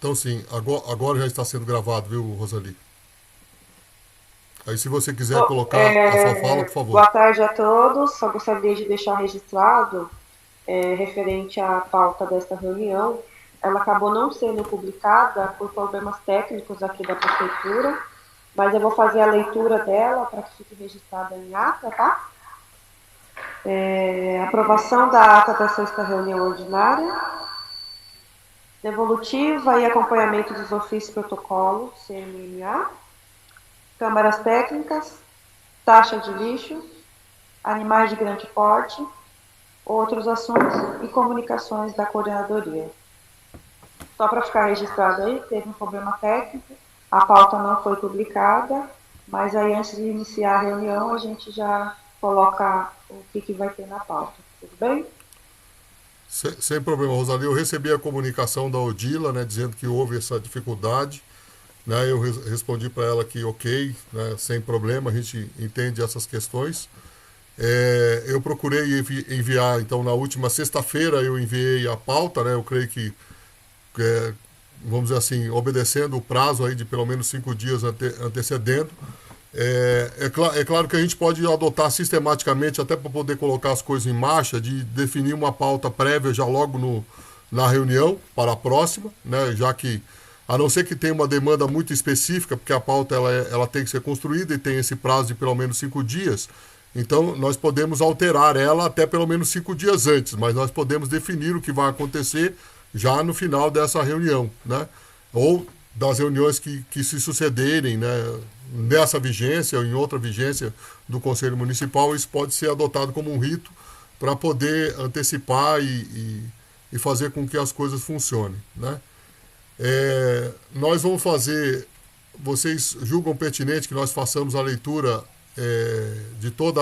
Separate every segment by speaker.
Speaker 1: Então, sim, agora já está sendo gravado, viu, Rosali? Aí, se você quiser
Speaker 2: Bom,
Speaker 1: colocar a sua fala, por favor.
Speaker 2: boa tarde a todos. Só gostaria de deixar registrado, referente à pauta desta reunião, ela acabou não sendo publicada por problemas técnicos aqui da prefeitura, mas eu vou fazer a leitura dela para que fique registrada em ata, tá? Aprovação da ata da sexta reunião ordinária, devolutiva e acompanhamento dos ofícios protocolo, CMMA, câmaras técnicas, taxa de lixo, animais de grande porte, outros assuntos e comunicações da coordenadoria. Só para ficar registrado aí, teve um problema técnico, a pauta não foi publicada, mas aí antes de iniciar a reunião a gente já coloca o que vai ter na pauta. Tudo bem?
Speaker 1: Sem problema, Rosali. Eu recebi a comunicação da Odila, né, dizendo que houve essa dificuldade. Né, eu respondi para ela que ok, né, sem problema, a gente entende essas questões. Eu procurei enviar, então, na última sexta-feira eu enviei a pauta, né, eu creio que, é, vamos dizer assim, obedecendo o prazo aí de pelo menos 5 dias antecedendo. É claro que a gente pode adotar sistematicamente, até para poder colocar as coisas em marcha, de definir uma pauta prévia já logo na reunião para a próxima, né? Já que, a não ser que tenha uma demanda muito específica, porque a pauta ela tem que ser construída e tem esse prazo de pelo menos 5 dias, então nós podemos alterar ela até pelo menos 5 dias antes, mas nós podemos definir o que vai acontecer já no final dessa reunião, né? Ou das reuniões que se sucederem, né, nessa vigência ou em outra vigência do Conselho Municipal, isso pode ser adotado como um rito para poder antecipar e fazer com que as coisas funcionem. Né? Nós vamos fazer. Vocês julgam pertinente que nós façamos a leitura de toda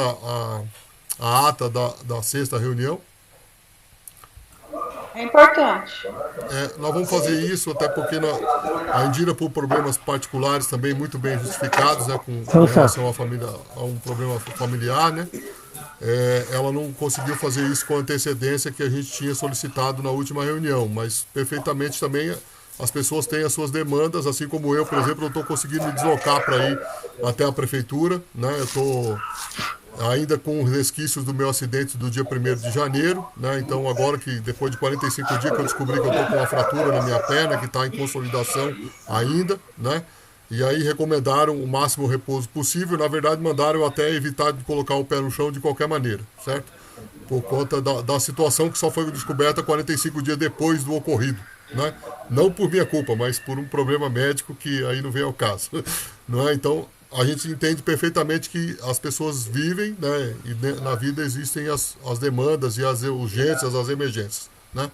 Speaker 1: a ata da sexta reunião?
Speaker 2: É importante.
Speaker 1: Nós vamos fazer isso até porque a Indira, por problemas particulares também muito bem justificados, né, com
Speaker 3: Sim, senhor.
Speaker 1: relação à família, a um problema familiar, né, ela não conseguiu fazer isso com a antecedência que a gente tinha solicitado na última reunião, mas perfeitamente também as pessoas têm as suas demandas, assim como eu, por exemplo, eu estou conseguindo me deslocar para ir até a prefeitura, né, eu estou ainda com os resquícios do meu acidente do dia 1º de janeiro, né? Então agora que depois de 45 dias que eu descobri que eu estou com uma fratura na minha perna, que está em consolidação ainda, né? E aí recomendaram o máximo repouso possível, na verdade mandaram eu até evitar de colocar o pé no chão de qualquer maneira, certo? Por conta da situação que só foi descoberta 45 dias depois do ocorrido, né? Não por minha culpa, mas por um problema médico que aí não vem ao caso, não é? Então a gente entende perfeitamente que as pessoas vivem, né? E na vida existem as demandas e as urgências, as emergências, né?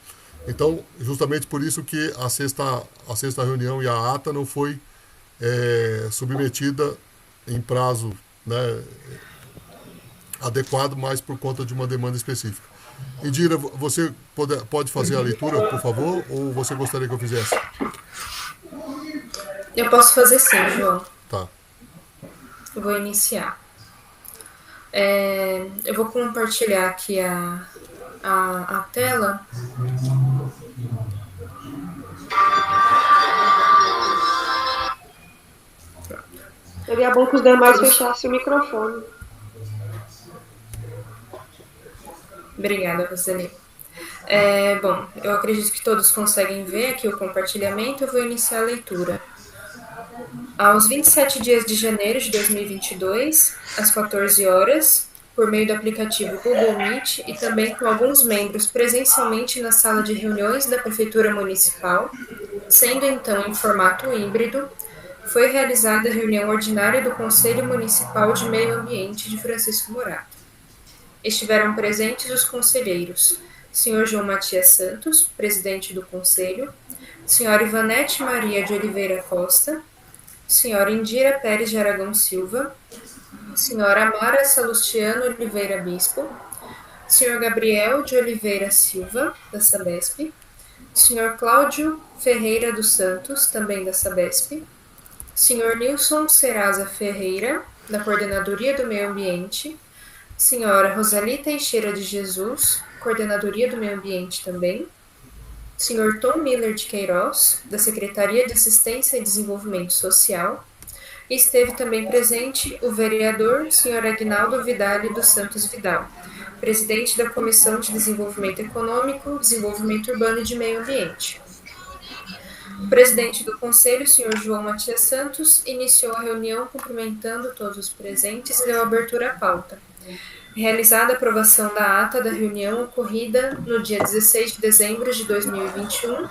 Speaker 1: Então, justamente por isso que a sexta reunião e a ata não foi submetida em prazo, né, adequado, mas por conta de uma demanda específica. Indira, você pode fazer a leitura, por favor, ou você gostaria que eu fizesse?
Speaker 4: Eu posso fazer sim, João.
Speaker 1: Tá.
Speaker 4: Eu vou iniciar. Eu vou compartilhar aqui a tela.
Speaker 2: Seria bom que os demais
Speaker 4: Todos.
Speaker 2: fechassem o microfone.
Speaker 4: Obrigada, Roseli. Bom, eu acredito que todos conseguem ver aqui o compartilhamento. Eu vou iniciar a leitura. Aos 27 dias de janeiro de 2022, às 14 horas, por meio do aplicativo Google Meet e também com alguns membros presencialmente na sala de reuniões da Prefeitura Municipal, sendo então em formato híbrido, foi realizada a reunião ordinária do Conselho Municipal de Meio Ambiente de Francisco Morato. Estiveram presentes os conselheiros: Sr. João Matias Santos, presidente do Conselho, Sra. Ivanete Maria de Oliveira Costa, Sra. Indira Pérez de Aragão Silva, Sra. Amara Salustiano Oliveira Bispo, Sr. Gabriel de Oliveira Silva, da Sabesp, Sr. Cláudio Ferreira dos Santos, também da Sabesp, Sr. Nilson Seraza Ferreira, da Coordenadoria do Meio Ambiente, Sra. Rosali Teixeira de Jesus, Coordenadoria do Meio Ambiente também, Sr. Tom Miller de Queiroz, da Secretaria de Assistência e Desenvolvimento Social, e esteve também presente o vereador Sr. Aguinaldo Vidal dos Santos Vidal, presidente da Comissão de Desenvolvimento Econômico, Desenvolvimento Urbano e de Meio Ambiente. O presidente do Conselho, Sr. João Matias Santos, iniciou a reunião cumprimentando todos os presentes e deu abertura à pauta. Realizada a aprovação da ata da reunião ocorrida no dia 16 de dezembro de 2021,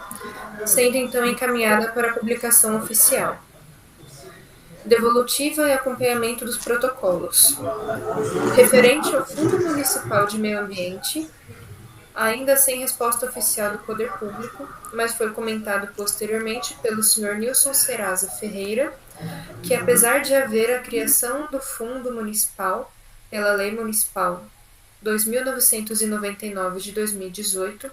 Speaker 4: sendo então encaminhada para a publicação oficial. Devolutiva e acompanhamento dos protocolos. Referente ao Fundo Municipal de Meio Ambiente, ainda sem resposta oficial do Poder Público, mas foi comentado posteriormente pelo Sr. Nilson Serasa Ferreira, que apesar de haver a criação do Fundo Municipal pela Lei Municipal 2.999 de 2018,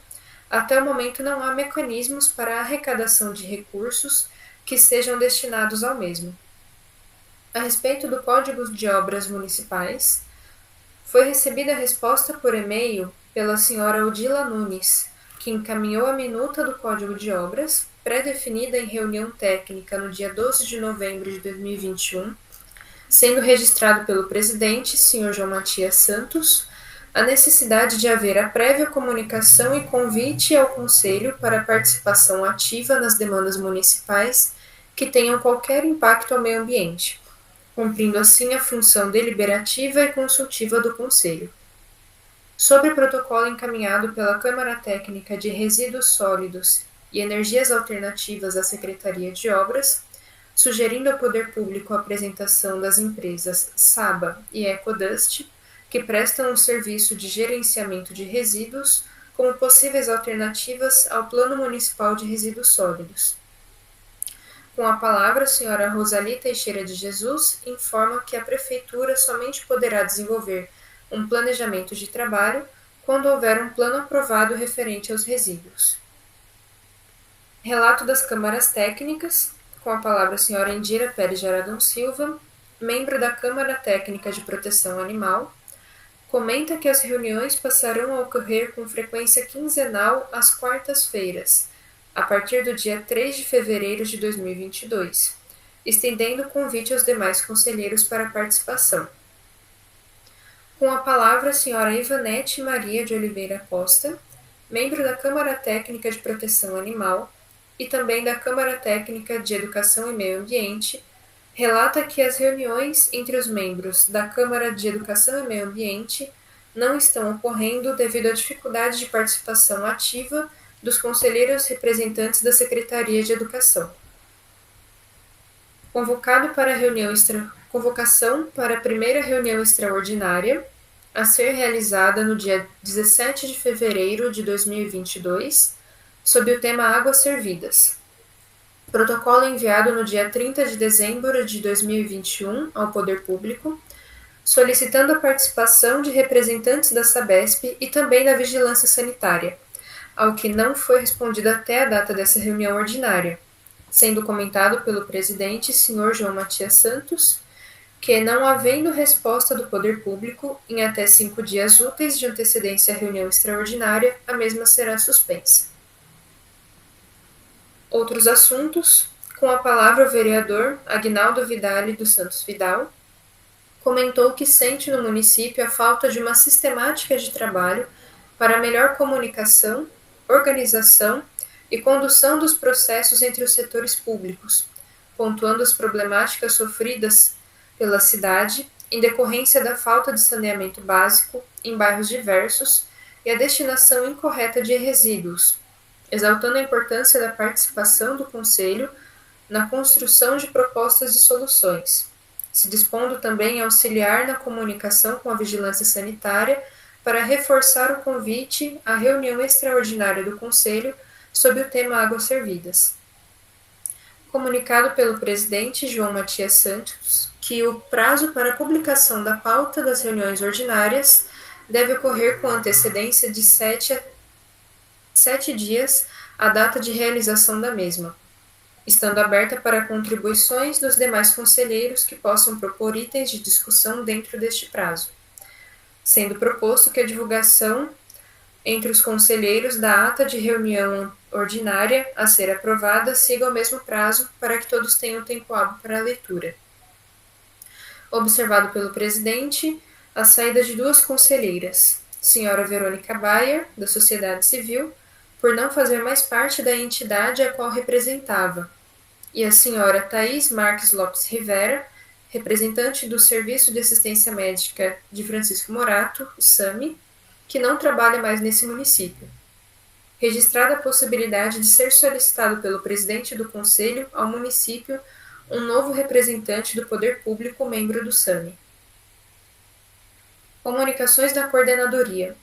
Speaker 4: até o momento não há mecanismos para a arrecadação de recursos que sejam destinados ao mesmo. A respeito do Código de Obras Municipais, foi recebida a resposta por e-mail pela senhora Odila Nunes, que encaminhou a minuta do Código de Obras, pré-definida em reunião técnica no dia 12 de novembro de 2021, sendo registrado pelo presidente, senhor João Matias Santos, a necessidade de haver a prévia comunicação e convite ao Conselho para participação ativa nas demandas municipais que tenham qualquer impacto ao meio ambiente, cumprindo assim a função deliberativa e consultiva do Conselho. Sobre o protocolo encaminhado pela Câmara Técnica de Resíduos Sólidos e Energias Alternativas à Secretaria de Obras, sugerindo ao Poder Público a apresentação das empresas SABA e Ecodust, que prestam um serviço de gerenciamento de resíduos, como possíveis alternativas ao Plano Municipal de Resíduos Sólidos. Com a palavra, a senhora Rosali Teixeira de Jesus informa que a Prefeitura somente poderá desenvolver um planejamento de trabalho quando houver um plano aprovado referente aos resíduos. Relato das câmaras técnicas, com a palavra a senhora Indira Pérez de Aragão Silva, membro da Câmara Técnica de Proteção Animal, comenta que as reuniões passarão a ocorrer com frequência quinzenal às quartas-feiras, a partir do dia 3 de fevereiro de 2022, estendendo o convite aos demais conselheiros para a participação. Com a palavra a senhora Ivanete Maria de Oliveira Costa, membro da Câmara Técnica de Proteção Animal e também da Câmara Técnica de Educação e Meio Ambiente, relata que as reuniões entre os membros da Câmara de Educação e Meio Ambiente não estão ocorrendo devido à dificuldade de participação ativa dos conselheiros representantes da Secretaria de Educação. Convocação para a primeira reunião extraordinária, a ser realizada no dia 17 de fevereiro de 2022, sob o tema Águas Servidas. Protocolo enviado no dia 30 de dezembro de 2021 ao Poder Público, solicitando a participação de representantes da Sabesp e também da Vigilância Sanitária, ao que não foi respondido até a data dessa reunião ordinária, sendo comentado pelo presidente, senhor João Matias Santos, que, não havendo resposta do Poder Público em até 5 dias úteis de antecedência à reunião extraordinária, a mesma será suspensa. Outros assuntos, com a palavra o vereador Aguinaldo Vidal dos Santos Vidal, comentou que sente no município a falta de uma sistemática de trabalho para melhor comunicação, organização e condução dos processos entre os setores públicos, pontuando as problemáticas sofridas pela cidade em decorrência da falta de saneamento básico em bairros diversos e a destinação incorreta de resíduos, exaltando a importância da participação do Conselho na construção de propostas de soluções, se dispondo também a auxiliar na comunicação com a Vigilância Sanitária para reforçar o convite à reunião extraordinária do Conselho sob o tema Águas Servidas. Comunicado pelo presidente João Matias Santos que o prazo para a publicação da pauta das reuniões ordinárias deve ocorrer com antecedência de 7 dias à data de realização da mesma, estando aberta para contribuições dos demais conselheiros que possam propor itens de discussão dentro deste prazo, sendo proposto que a divulgação entre os conselheiros da ata de reunião ordinária a ser aprovada siga o mesmo prazo para que todos tenham tempo hábil para a leitura. Observado pelo presidente a saída de 2 conselheiras, senhora Verônica Bayer, da Sociedade Civil, por não fazer mais parte da entidade a qual representava, e a senhora Thais Marques Lopes Rivera, representante do Serviço de Assistência Médica de Francisco Morato, o SAMI, que não trabalha mais nesse município. Registrada a possibilidade de ser solicitado pelo presidente do Conselho ao município um novo representante do Poder Público membro do SAMI. Comunicações da Coordenadoria.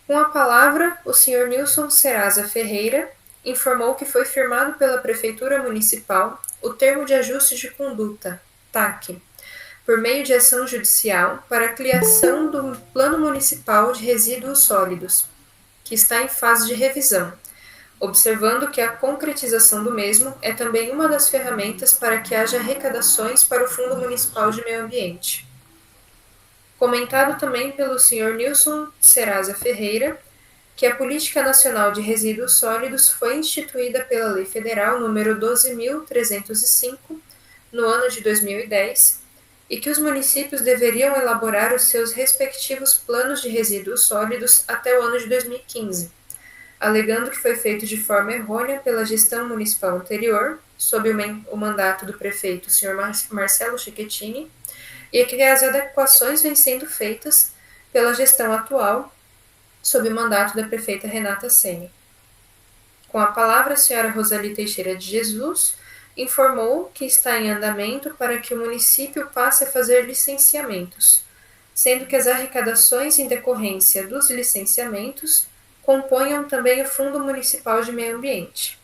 Speaker 4: Com a palavra, o Sr. Nilson Seraza Ferreira informou que foi firmado pela Prefeitura Municipal o Termo de Ajuste de Conduta, TAC, por meio de ação judicial para a criação do Plano Municipal de Resíduos Sólidos, que está em fase de revisão, observando que a concretização do mesmo é também uma das ferramentas para que haja arrecadações para o Fundo Municipal de Meio Ambiente. Comentado também pelo Sr. Nilson Seraza Ferreira, que a Política Nacional de Resíduos Sólidos foi instituída pela Lei Federal nº 12.305, no ano de 2010, e que os municípios deveriam elaborar os seus respectivos planos de resíduos sólidos até o ano de 2015, alegando que foi feito de forma errônea pela gestão municipal anterior, sob o mandato do prefeito Sr. Marcelo Cecchettini, e que as adequações vêm sendo feitas pela gestão atual, sob o mandato da prefeita Renata Seni. Com a palavra, a senhora Rosali Teixeira de Jesus informou que está em andamento para que o município passe a fazer licenciamentos, sendo que as arrecadações em decorrência dos licenciamentos componham também o Fundo Municipal de Meio Ambiente.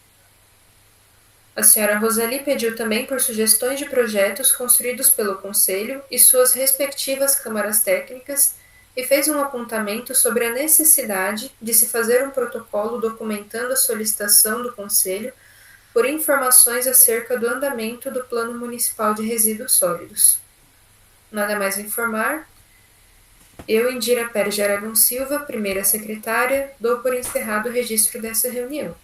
Speaker 4: A senhora Rosali pediu também por sugestões de projetos construídos pelo Conselho e suas respectivas câmaras técnicas e fez um apontamento sobre a necessidade de se fazer um protocolo documentando a solicitação do Conselho por informações acerca do andamento do Plano Municipal de Resíduos Sólidos. Nada mais a informar. Eu, Indira Pérez de Aragão Silva, primeira secretária, dou por encerrado o registro dessa reunião.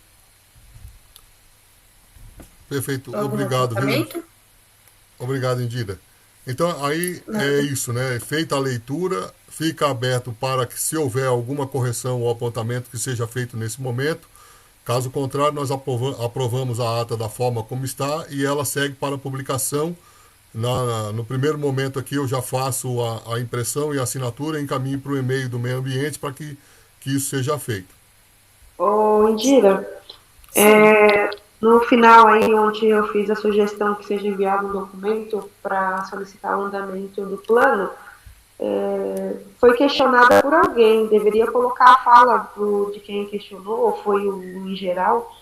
Speaker 1: Perfeito, obrigado, viu? Obrigado, Indira. Então, aí é isso, né? Feita a leitura, fica aberto para que, se houver alguma correção ou apontamento, que seja feito nesse momento. Caso contrário, nós aprovamos a ata da forma como está e ela segue para publicação. No primeiro momento aqui, eu já faço a impressão e a assinatura e encaminho para o e-mail do meio ambiente para que isso seja feito.
Speaker 2: Ô, Indira, no final aí, onde eu fiz a sugestão que seja enviado um documento para solicitar o andamento do plano, foi questionada por alguém, deveria colocar a fala de quem questionou, ou foi em geral,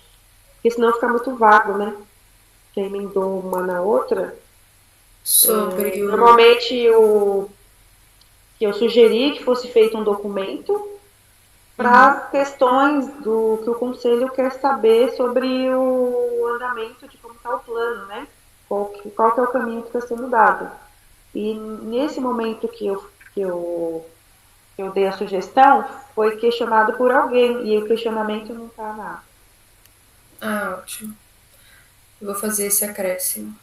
Speaker 2: porque senão fica muito vago, né? Quem emendou uma na outra. Normalmente que eu sugeri que fosse feito um documento para as questões do que o Conselho quer saber sobre o andamento de como está o plano, né? Qual que é o caminho que está sendo dado. E nesse momento que eu dei a sugestão, foi questionado por alguém, e o questionamento não está na.
Speaker 4: Ah, ótimo. Eu vou fazer esse acréscimo.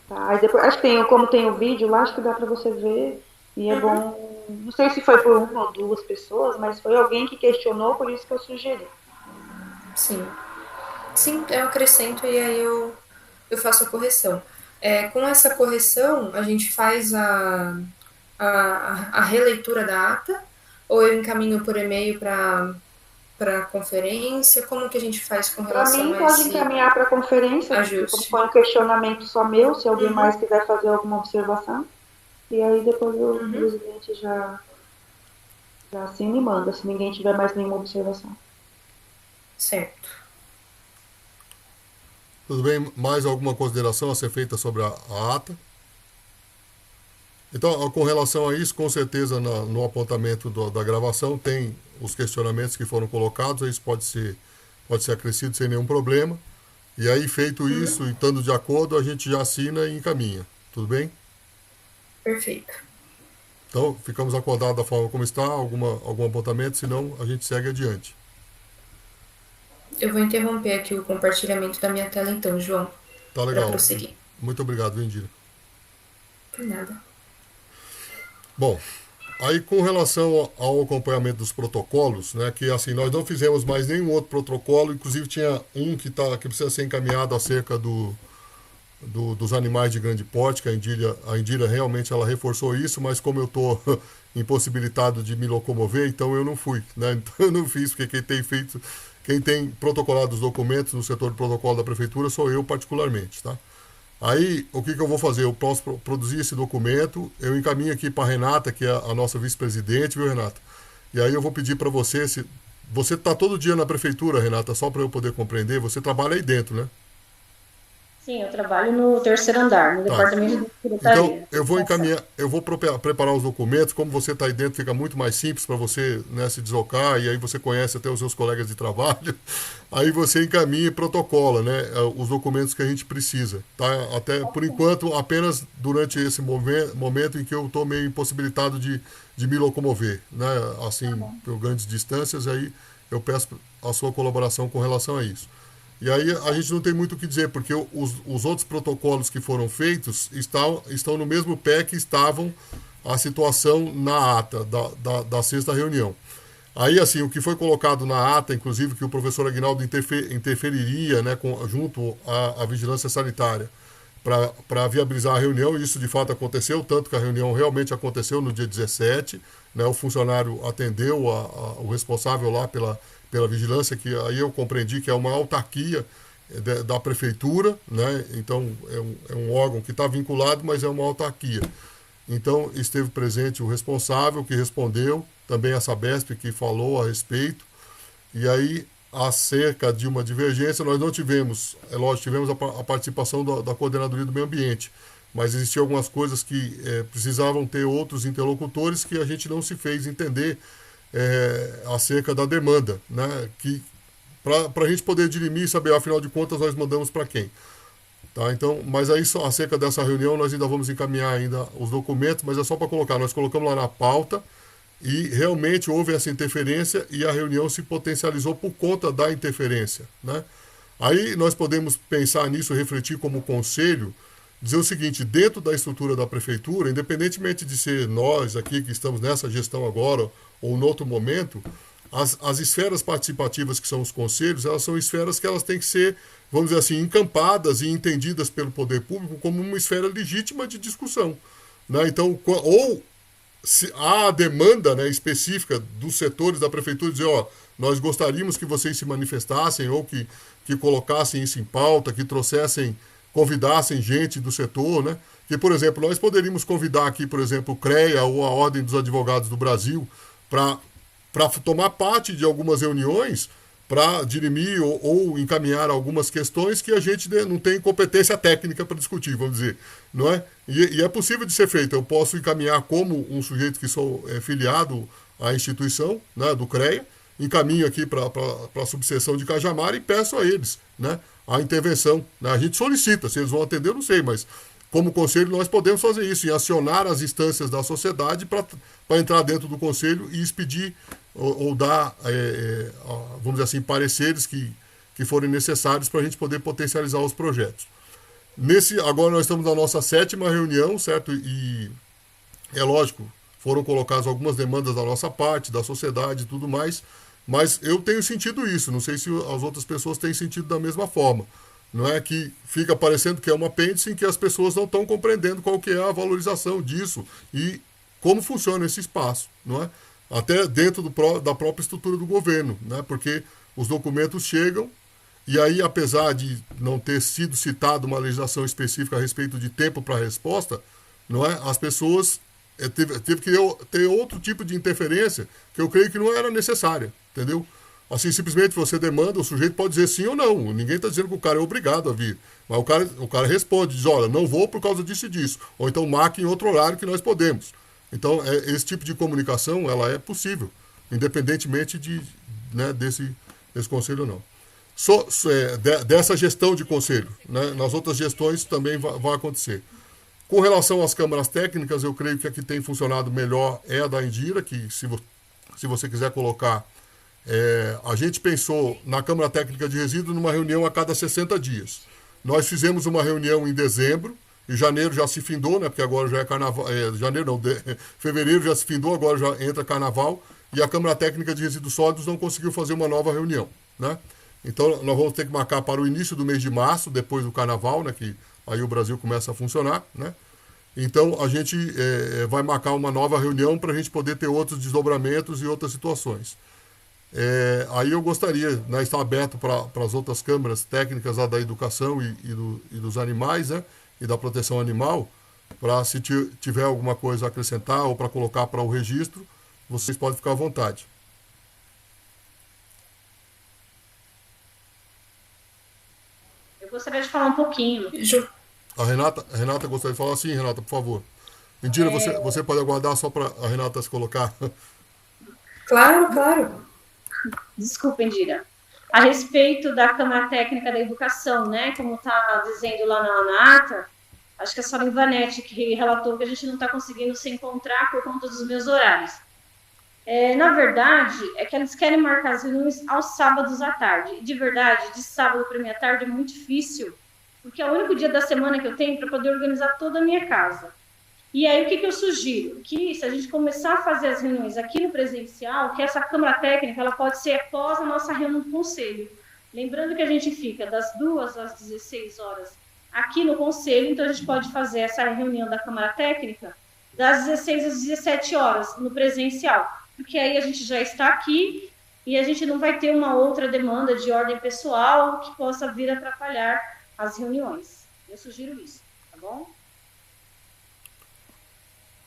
Speaker 2: Tá, aí depois, acho que como tem o vídeo lá, acho que dá para você ver, e é bom, não sei se foi por uma ou duas pessoas, mas foi alguém que questionou, por isso que eu sugeri.
Speaker 4: Sim, eu acrescento e aí eu faço a correção. Com essa correção, a gente faz a releitura da ata, ou eu encaminho por e-mail para a conferência? Como que a gente faz com relação a esse...
Speaker 2: Para mim, pode encaminhar para a conferência, como foi um questionamento só meu, se alguém mais quiser fazer alguma observação. E aí depois o presidente já assina e manda, se ninguém tiver mais nenhuma observação.
Speaker 4: Certo.
Speaker 1: Tudo bem? Mais alguma consideração a ser feita sobre a ata? Então, com relação a isso, com certeza no apontamento da gravação tem os questionamentos que foram colocados, isso pode ser acrescido sem nenhum problema. E aí, feito isso, e estando de acordo, a gente já assina e encaminha. Tudo bem?
Speaker 4: Perfeito.
Speaker 1: Então, Então, ficamos acordados da forma como está, algum apontamento, senão a gente segue adiante.
Speaker 4: Eu vou interromper aqui o compartilhamento da minha tela então, João,
Speaker 1: Tá
Speaker 4: para
Speaker 1: legal.
Speaker 4: prosseguir.
Speaker 1: Muito obrigado, Vendira.
Speaker 4: Por nada.
Speaker 1: Bom, aí com relação ao acompanhamento dos protocolos, né, que assim, nós não fizemos mais nenhum outro protocolo, inclusive tinha um que precisa ser encaminhado acerca dos animais de grande porte, que a Indira realmente ela reforçou isso, mas como eu estou impossibilitado de me locomover, então eu não fui, né? Então eu não fiz, porque quem tem protocolado os documentos no setor de protocolo da prefeitura sou eu particularmente, tá? Aí, o que eu vou fazer? Eu posso produzir esse documento, eu encaminho aqui para a Renata, que é a nossa vice-presidente, viu, Renata? E aí eu vou pedir para você, se você está todo dia na prefeitura, Renata, só para eu poder compreender, você trabalha aí dentro, né?
Speaker 3: Sim, eu trabalho no terceiro andar, no
Speaker 1: Tá.
Speaker 3: departamento de
Speaker 1: Então,
Speaker 3: secretaria.
Speaker 1: eu vou encaminhar, eu vou preparar os documentos, como você está aí dentro, fica muito mais simples para você, né, se deslocar, e aí você conhece até os seus colegas de trabalho, aí você encaminha e protocola, né, os documentos que a gente precisa, tá? Até, por enquanto, apenas durante esse momento em que eu estou meio impossibilitado de me locomover, né, assim, por grandes distâncias, aí eu peço a sua colaboração com relação a isso. E aí a gente não tem muito o que dizer, porque os outros protocolos que foram feitos estão no mesmo pé que estavam a situação na ata da sexta reunião. Aí, assim, o que foi colocado na ata, inclusive, que o professor Aguinaldo interferiria, né, junto à vigilância sanitária para viabilizar a reunião, e isso de fato aconteceu, tanto que a reunião realmente aconteceu no dia 17, né, o funcionário atendeu o responsável lá pela vigilância, que aí eu compreendi que é uma autarquia da prefeitura, né, então é um órgão que está vinculado, mas é uma autarquia. Então esteve presente o responsável que respondeu, também a Sabesp que falou a respeito, e aí acerca de uma divergência, nós não tivemos, é lógico, tivemos a participação da Coordenadoria do Meio Ambiente, mas existiam algumas coisas que precisavam ter outros interlocutores que a gente não se fez entender acerca da demanda, né? Que para a gente poder dirimir e saber, afinal de contas, nós mandamos para quem. Tá? Então, mas aí só acerca dessa reunião nós ainda vamos encaminhar ainda os documentos, mas é só para colocar, nós colocamos lá na pauta, e realmente houve essa interferência e a reunião se potencializou por conta da interferência, né? Aí nós podemos pensar nisso, refletir como conselho, dizer o seguinte, dentro da estrutura da prefeitura, independentemente de ser nós aqui que estamos nessa gestão agora ou em outro momento, as esferas participativas que são os conselhos, elas são esferas que elas têm que ser, vamos dizer assim, encampadas e entendidas pelo poder público como uma esfera legítima de discussão, né? Então, ou se há a demanda, né, específica dos setores da prefeitura, dizer, ó, nós gostaríamos que vocês se manifestassem ou que colocassem isso em pauta, que convidassem gente do setor, né? Que, por exemplo, nós poderíamos convidar aqui, por exemplo, o CREA ou a Ordem dos Advogados do Brasil para tomar parte de algumas reuniões para dirimir ou encaminhar algumas questões que a gente não tem competência técnica para discutir, vamos dizer, não é? E é possível de ser feito. Eu posso encaminhar como um sujeito que sou filiado à instituição, né, do CREA, encaminho aqui para a subseção de Cajamar e peço a eles, né, a intervenção, né? A gente solicita, se eles vão atender, eu não sei, mas como conselho nós podemos fazer isso, e acionar as instâncias da sociedade para entrar dentro do conselho e expedir ou dar, vamos dizer assim, pareceres que forem necessários para a gente poder potencializar os projetos. Agora nós estamos na nossa 7ª reunião, certo? E é lógico, foram colocadas algumas demandas da nossa parte, da sociedade e tudo mais, mas eu tenho sentido isso, não sei se as outras pessoas têm sentido da mesma forma. Não é que fica parecendo que é um apêndice em que as pessoas não estão compreendendo qual que é a valorização disso e como funciona esse espaço, não é? Até dentro da própria estrutura do governo, né? Porque os documentos chegam e aí, apesar de não ter sido citada uma legislação específica a respeito de tempo para resposta, não é? As pessoas teve que ter outro tipo de interferência que eu creio que não era necessária, entendeu? Assim, simplesmente você demanda, o sujeito pode dizer sim ou não. Ninguém está dizendo que o cara é obrigado a vir. Mas o cara responde, diz, olha, não vou por causa disso e disso. Ou então marque em outro horário que nós podemos. Então, esse tipo de comunicação, ela é possível, independentemente desse conselho ou não. Dessa gestão de conselho, né? Nas outras gestões também vai acontecer. Com relação às câmaras técnicas, eu creio que a que tem funcionado melhor é a da Indira, que se você quiser colocar, a gente pensou na Câmara Técnica de Resíduos numa reunião a cada 60 dias. Nós fizemos uma reunião em dezembro, e janeiro já se findou, né? Porque agora já é carnaval. Fevereiro já se findou, agora já entra carnaval. E a Câmara Técnica de Resíduos Sólidos não conseguiu fazer uma nova reunião, né? Então nós vamos ter que marcar para o início do mês de março, depois do carnaval, né? Que aí o Brasil começa a funcionar, né? Então a gente vai marcar uma nova reunião para a gente poder ter outros desdobramentos e outras situações. Aí eu gostaria, né, estar aberto para as outras câmaras técnicas lá da educação e dos animais, né? E da proteção animal, para se tiver alguma coisa a acrescentar ou para colocar para o registro, vocês podem ficar à vontade.
Speaker 3: Eu gostaria de falar um pouquinho.
Speaker 1: A Renata gostaria de falar. Sim, Renata, por favor. Indira, você pode aguardar só para a Renata se colocar.
Speaker 4: Claro, claro.
Speaker 3: Desculpa, Indira. A respeito da Câmara Técnica da Educação, né? Como está dizendo lá na ata, acho que é a senhora Ivanete que relatou que a gente não está conseguindo se encontrar por conta dos meus horários. Na verdade, é que eles querem marcar as reuniões aos sábados à tarde. E de verdade, de sábado para minha tarde é muito difícil, porque é o único dia da semana que eu tenho para poder organizar toda a minha casa. E aí, o que eu sugiro? Que se a gente começar a fazer as reuniões aqui no presencial, que essa Câmara Técnica ela pode ser após a nossa reunião do Conselho. Lembrando que a gente fica das 2 às 16 horas aqui no Conselho, então a gente pode fazer essa reunião da Câmara Técnica das 16 às 17 horas no presencial, porque aí a gente já está aqui e a gente não vai ter uma outra demanda de ordem pessoal que possa vir atrapalhar as reuniões. Eu sugiro isso, tá bom?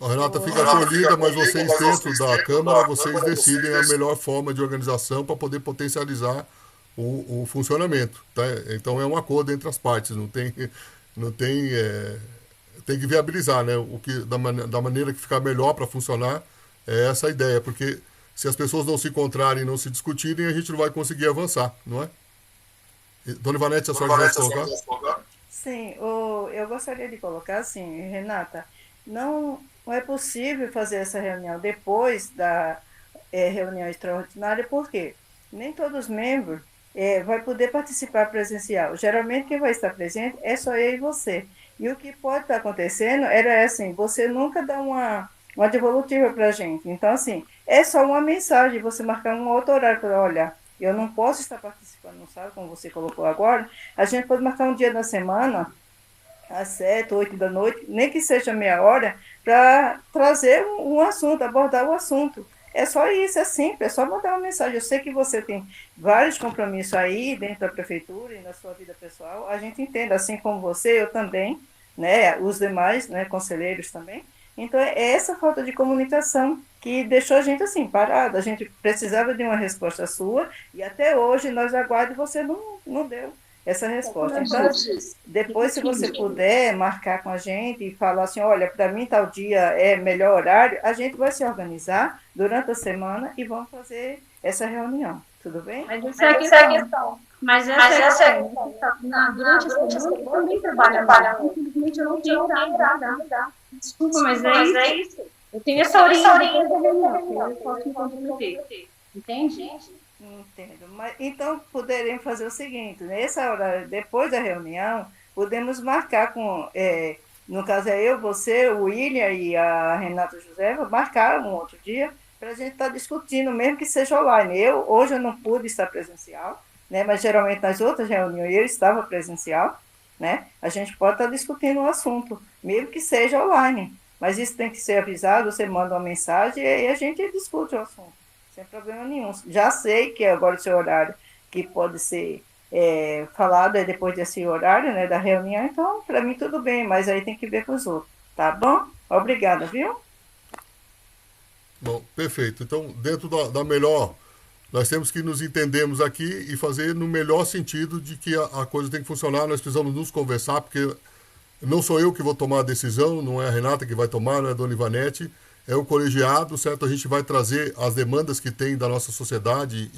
Speaker 1: A Renata fica acolhida, mas vocês dentro da Câmara, vocês decidem a melhor forma de organização para poder potencializar o funcionamento. Tá? Então é um acordo entre as partes, tem que viabilizar, né? Da maneira que ficar melhor para funcionar, é essa a ideia, porque se as pessoas não se encontrarem e não se discutirem, a gente não vai conseguir avançar, não é? Dona Ivanete, a senhora quiser colocar?
Speaker 5: Sim, eu gostaria de colocar assim, Renata, não é possível fazer essa reunião depois da reunião extraordinária, porque nem todos os membros vai poder participar presencial. Geralmente quem vai estar presente é só eu e você. E o que pode estar acontecendo era assim, você nunca dá uma devolutiva para a gente. Então, assim, é só uma mensagem, você marcar um outro horário para olhar. Eu não posso estar participando no sábado, como você colocou agora. A gente pode marcar um dia da semana, às 7, 8 da noite, nem que seja meia hora, para trazer um assunto, abordar o assunto. É só isso, é simples, é só mandar uma mensagem. Eu sei que você tem vários compromissos aí dentro da prefeitura e na sua vida pessoal. A gente entende, assim como você, eu também, né, os demais, né, conselheiros também. Então, é essa falta de comunicação que deixou a gente assim, parada. A gente precisava de uma resposta sua e até hoje nós aguardamos e você não deu essa resposta. Então, depois, se você puder marcar com a gente e falar assim, olha, para mim tal dia é melhor horário, a gente vai se organizar durante a semana e vamos fazer essa reunião. Tudo bem?
Speaker 3: Mas essa é a questão. Mas essa é a questão. Durante a semana, eu também trabalho. Infelizmente, eu não tenho horário. Desculpa, mas é isso. Eu tenho essa horinha depois da reunião, eu posso me comprometer. Entende?
Speaker 5: Entendo. Mas, então, poderemos fazer o seguinte, nessa hora, depois da reunião, podemos marcar com, no caso é eu, você, o William e a Renata José, marcar um outro dia para a gente estar discutindo, mesmo que seja online. Hoje eu não pude estar presencial, né, mas geralmente nas outras reuniões eu estava presencial, né, a gente pode estar discutindo o assunto, mesmo que seja online. Mas isso tem que ser avisado, você manda uma mensagem e a gente discute o assunto, sem problema nenhum. Já sei que agora o seu horário, que pode ser falado depois desse horário, né, da reunião, então, para mim tudo bem, mas aí tem que ver com os outros, tá bom? Obrigada, viu?
Speaker 1: Bom, perfeito. Então, dentro da melhor, nós temos que nos entendermos aqui e fazer no melhor sentido de que a coisa tem que funcionar, nós precisamos nos conversar, porque não sou eu que vou tomar a decisão, não é a Renata que vai tomar, não é a Dona Ivanete, é o colegiado, certo? A gente vai trazer as demandas que tem da nossa sociedade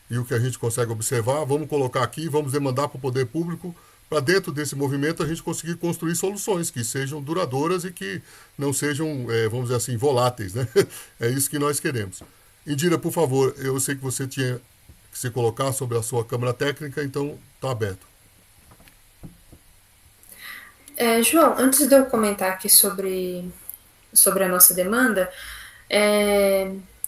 Speaker 1: e o que a gente consegue observar, vamos colocar aqui, vamos demandar para o poder público para dentro desse movimento a gente conseguir construir soluções que sejam duradouras e que não sejam, vamos dizer assim, voláteis, né? É isso que nós queremos. Indira, por favor, eu sei que você tinha que se colocar sobre a sua Câmara Técnica, então está aberto.
Speaker 4: João, antes de eu comentar aqui sobre a nossa demanda,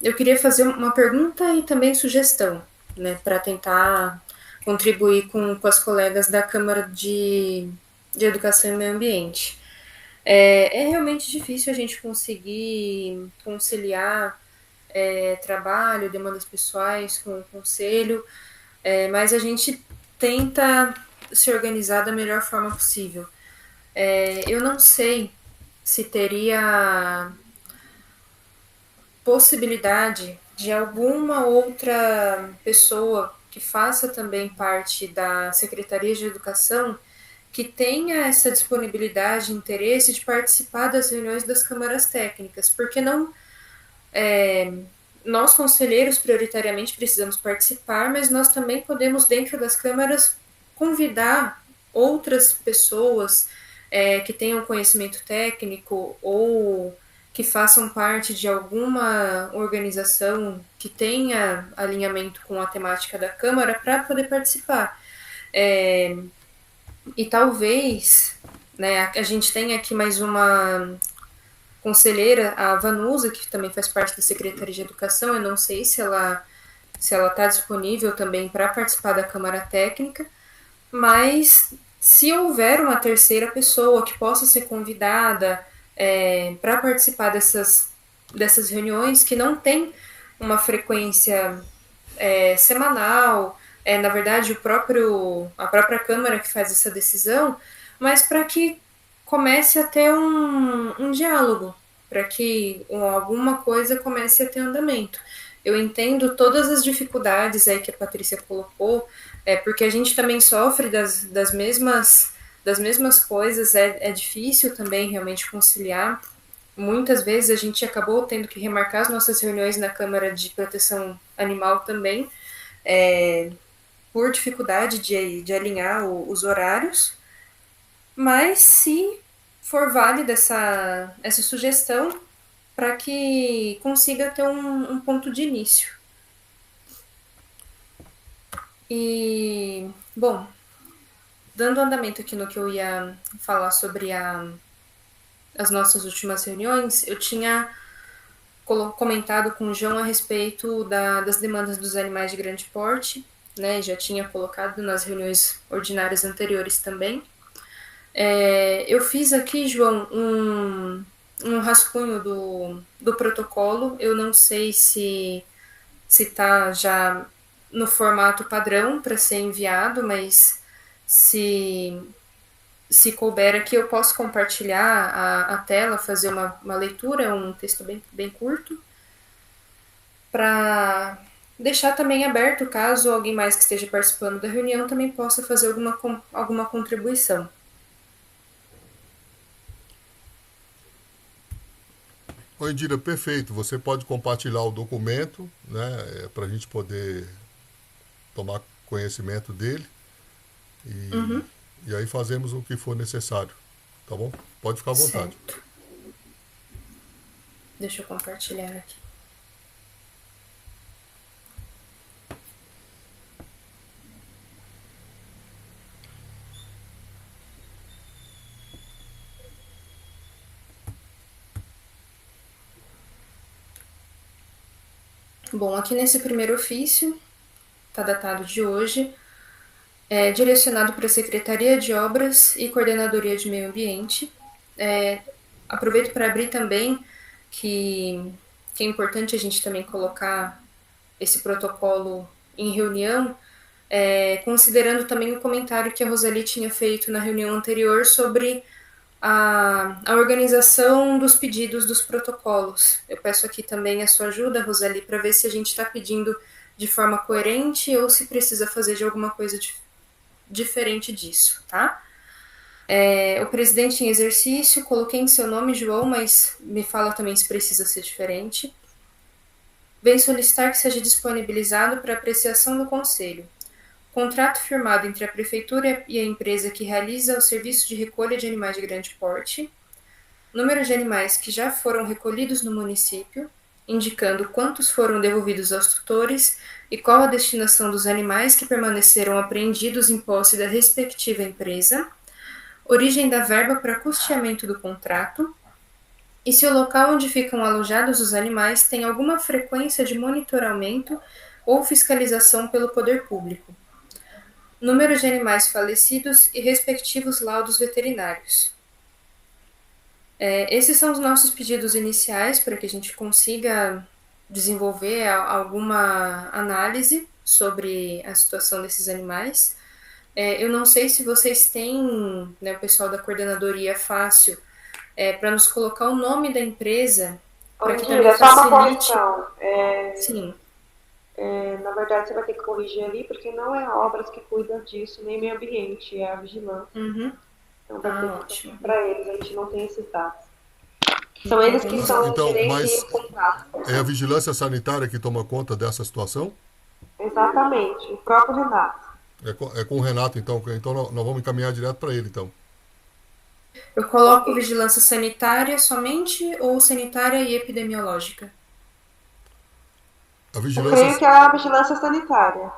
Speaker 4: eu queria fazer uma pergunta e também sugestão, né, para tentar contribuir com as colegas da Câmara de Educação e Meio Ambiente. É realmente difícil a gente conseguir conciliar trabalho, demandas pessoais com o conselho, mas a gente tenta se organizar da melhor forma possível. Eu não sei se teria possibilidade de alguma outra pessoa que faça também parte da Secretaria de Educação que tenha essa disponibilidade e interesse de participar das reuniões das câmaras técnicas, porque não nós conselheiros prioritariamente precisamos participar, mas nós também podemos dentro das câmaras convidar outras pessoas que tenham conhecimento técnico ou que façam parte de alguma organização que tenha alinhamento com a temática da Câmara para poder participar. E talvez, né, a gente tenha aqui mais uma conselheira, a Vanusa, que também faz parte da Secretaria de Educação, eu não sei se ela está disponível também para participar da Câmara Técnica, mas se houver uma terceira pessoa que possa ser convidada para participar dessas reuniões, que não tem uma frequência semanal, na verdade a própria Câmara que faz essa decisão, mas para que comece a ter um diálogo, para que alguma coisa comece a ter andamento. Eu entendo todas as dificuldades aí que a Patrícia colocou, porque a gente também sofre das mesmas coisas, é difícil também realmente conciliar. Muitas vezes a gente acabou tendo que remarcar as nossas reuniões na Câmara de Proteção Animal também, por dificuldade de alinhar os horários, mas se for válida essa sugestão, para que consiga ter um ponto de início. E, bom, dando andamento aqui no que eu ia falar sobre as nossas últimas reuniões, eu tinha comentado com o João a respeito das demandas dos animais de grande porte, né? Já tinha colocado nas reuniões ordinárias anteriores também. Eu fiz aqui, João, um rascunho do protocolo. Eu não sei se está já no formato padrão para ser enviado, mas se couber aqui, eu posso compartilhar a tela, fazer uma leitura, um texto bem curto, para deixar também aberto, caso alguém mais que esteja participando da reunião também possa fazer alguma contribuição.
Speaker 1: Oi, Indira, perfeito. Você pode compartilhar o documento, né, para a gente poder tomar conhecimento dele e aí fazemos o que for necessário, tá bom? Pode ficar à vontade.
Speaker 4: Certo. Deixa eu compartilhar aqui. Bom, aqui nesse primeiro ofício, está datado de hoje, direcionado para a Secretaria de Obras e Coordenadoria de Meio Ambiente. Aproveito para abrir também que é importante a gente também colocar esse protocolo em reunião, considerando também o comentário que a Rosali tinha feito na reunião anterior sobre a organização dos pedidos dos protocolos. Eu peço aqui também a sua ajuda, Rosali, para ver se a gente está pedindo de forma coerente ou se precisa fazer de alguma coisa diferente disso, tá? O presidente em exercício, coloquei em seu nome, João, mas me fala também se precisa ser diferente. Vem solicitar que seja disponibilizado para apreciação do Conselho contrato firmado entre a Prefeitura e a empresa que realiza o serviço de recolha de animais de grande porte, número de animais que já foram recolhidos no município, indicando quantos foram devolvidos aos tutores e qual a destinação dos animais que permaneceram apreendidos em posse da respectiva empresa, origem da verba para custeamento do contrato, e se o local onde ficam alojados os animais tem alguma frequência de monitoramento ou fiscalização pelo poder público. Número de animais falecidos e respectivos laudos veterinários. Esses são os nossos pedidos iniciais para que a gente consiga desenvolver alguma análise sobre a situação desses animais. Eu não sei se vocês têm, né, o pessoal da coordenadoria fácil, para nos colocar o nome da empresa, para que também
Speaker 2: só uma
Speaker 4: facilite.
Speaker 2: correção.
Speaker 4: Sim.
Speaker 2: Na verdade, você vai ter que corrigir ali, porque não é a Obras que cuida disso, nem meio ambiente, é a vigilância.
Speaker 4: Uhum.
Speaker 2: Então vai ter que
Speaker 4: Ótimo.
Speaker 2: para eles, a gente não tem esses dados. São eles que são
Speaker 1: Então,
Speaker 2: o gerente
Speaker 1: mas
Speaker 2: e o contrato.
Speaker 1: é a vigilância sanitária que toma conta dessa situação?
Speaker 2: Exatamente, o próprio Renato.
Speaker 1: É com o Renato, então nós vamos encaminhar direto para ele, então.
Speaker 4: Eu coloco vigilância sanitária somente ou sanitária e epidemiológica?
Speaker 1: A
Speaker 2: Eu
Speaker 1: vigilância
Speaker 2: creio que é a vigilância sanitária.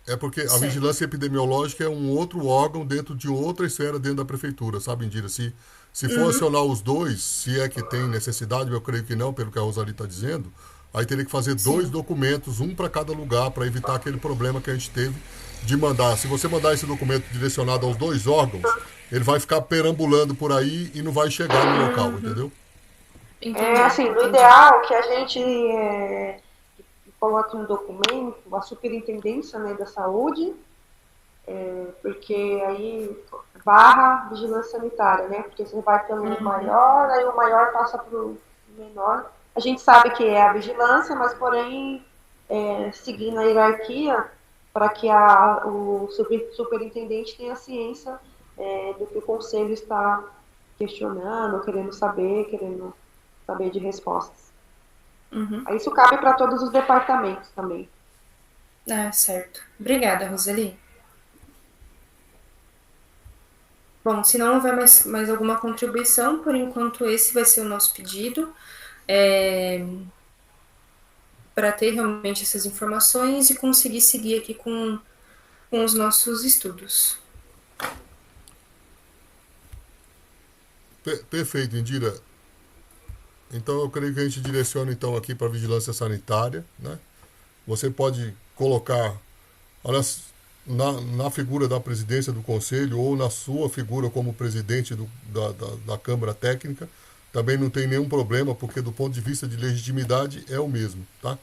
Speaker 1: é porque a
Speaker 4: Certo.
Speaker 1: vigilância epidemiológica é um outro órgão dentro de outra esfera dentro da prefeitura, sabe, Indira? Se for acionar os dois, se é que tem necessidade, eu creio que não, pelo que a Rosali está dizendo, aí teria que fazer dois documentos, um para cada lugar, para evitar aquele problema que a gente teve de mandar. Se você mandar esse documento direcionado aos dois órgãos, ele vai ficar perambulando por aí e não vai chegar no local, entendeu?
Speaker 4: Entendi.
Speaker 2: Assim, no ideal que a gente coloque um documento, a superintendência, né, da saúde, porque aí barra vigilância sanitária, né? Porque você vai pelo maior, aí o maior passa para o menor. A gente sabe que é a vigilância, mas porém seguindo a hierarquia para que o superintendente tenha ciência do que o conselho está questionando, querendo saber de respostas. Aí isso cabe para todos os departamentos também.
Speaker 4: Certo. Obrigada, Roseli. Bom, se não houver mais alguma contribuição, por enquanto esse vai ser o nosso pedido, para ter realmente essas informações e conseguir seguir aqui com os nossos estudos.
Speaker 1: Perfeito, Indira. Então eu creio que a gente direciona então aqui para a vigilância sanitária, né? Você pode colocar, olha, na figura da presidência do conselho ou na sua figura como presidente da Câmara Técnica, também não tem nenhum problema, porque do ponto de vista de legitimidade é o mesmo, tá?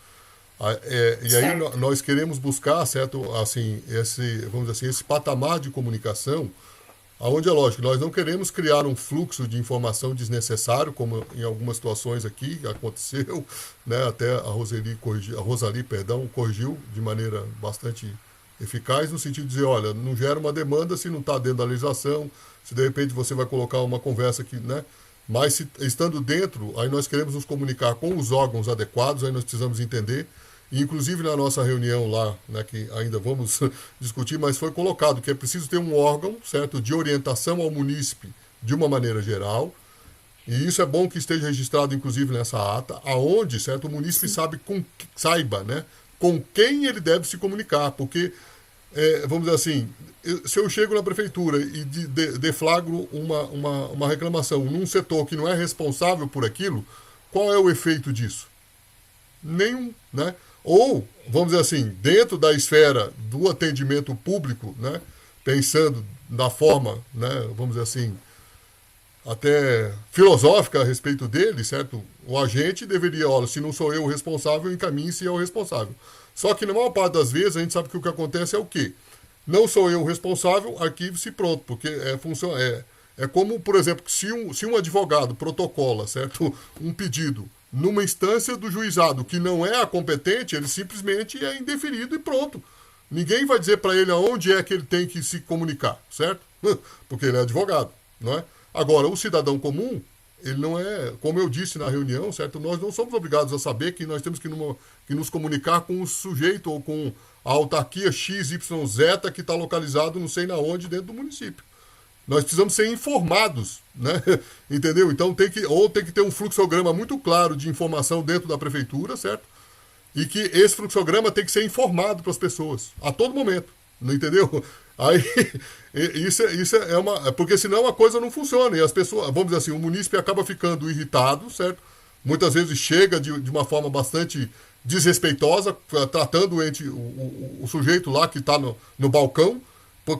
Speaker 1: E aí nós queremos buscar, certo, assim, vamos dizer assim, esse patamar de comunicação, aonde é lógico, nós não queremos criar um fluxo de informação desnecessário, como em algumas situações aqui aconteceu, né? Até a Rosali corrigiu de maneira bastante eficaz, no sentido de dizer, olha, não gera uma demanda se não está dentro da legislação, se de repente você vai colocar uma conversa que, né? Mas estando dentro, aí nós queremos nos comunicar com os órgãos adequados, aí nós precisamos entender. E, inclusive na nossa reunião lá, né, que ainda vamos discutir, mas foi colocado que é preciso ter um órgão, certo, de orientação ao munícipe de uma maneira geral. E isso é bom que esteja registrado, inclusive, nessa ata, aonde, certo, o munícipe saiba, né, com quem ele deve se comunicar, porque, vamos dizer assim, se eu chego na prefeitura e deflagro uma reclamação num setor que não é responsável por aquilo, qual é o efeito disso? Nenhum, né? Ou, vamos dizer assim, dentro da esfera do atendimento público, né, pensando da forma, né, vamos dizer assim, até filosófica a respeito dele, certo? O agente deveria, olha, se não sou eu o responsável, encaminhe-se ao responsável. Só que na maior parte das vezes a gente sabe que o que acontece é o quê? Não sou eu o responsável, arquive-se pronto, porque é como, por exemplo, se um advogado protocola, certo, um pedido numa instância do juizado que não é a competente, ele simplesmente é indeferido e pronto. Ninguém vai dizer para ele aonde é que ele tem que se comunicar, certo? Porque ele é advogado, não é? Agora, o cidadão comum, ele não é, como eu disse na reunião, certo? Nós não somos obrigados a saber que nós temos que nos comunicar com o sujeito ou com a autarquia XYZ que está localizado não sei na onde dentro do município. Nós precisamos ser informados, né? Entendeu? Então tem que ter um fluxograma muito claro de informação dentro da prefeitura, certo? E que esse fluxograma tem que ser informado para as pessoas, a todo momento, não entendeu? Aí, isso é uma... Porque senão a coisa não funciona, e as pessoas, vamos dizer assim, o munícipe acaba ficando irritado, certo? Muitas vezes chega de uma forma bastante desrespeitosa, tratando o sujeito lá que está no balcão,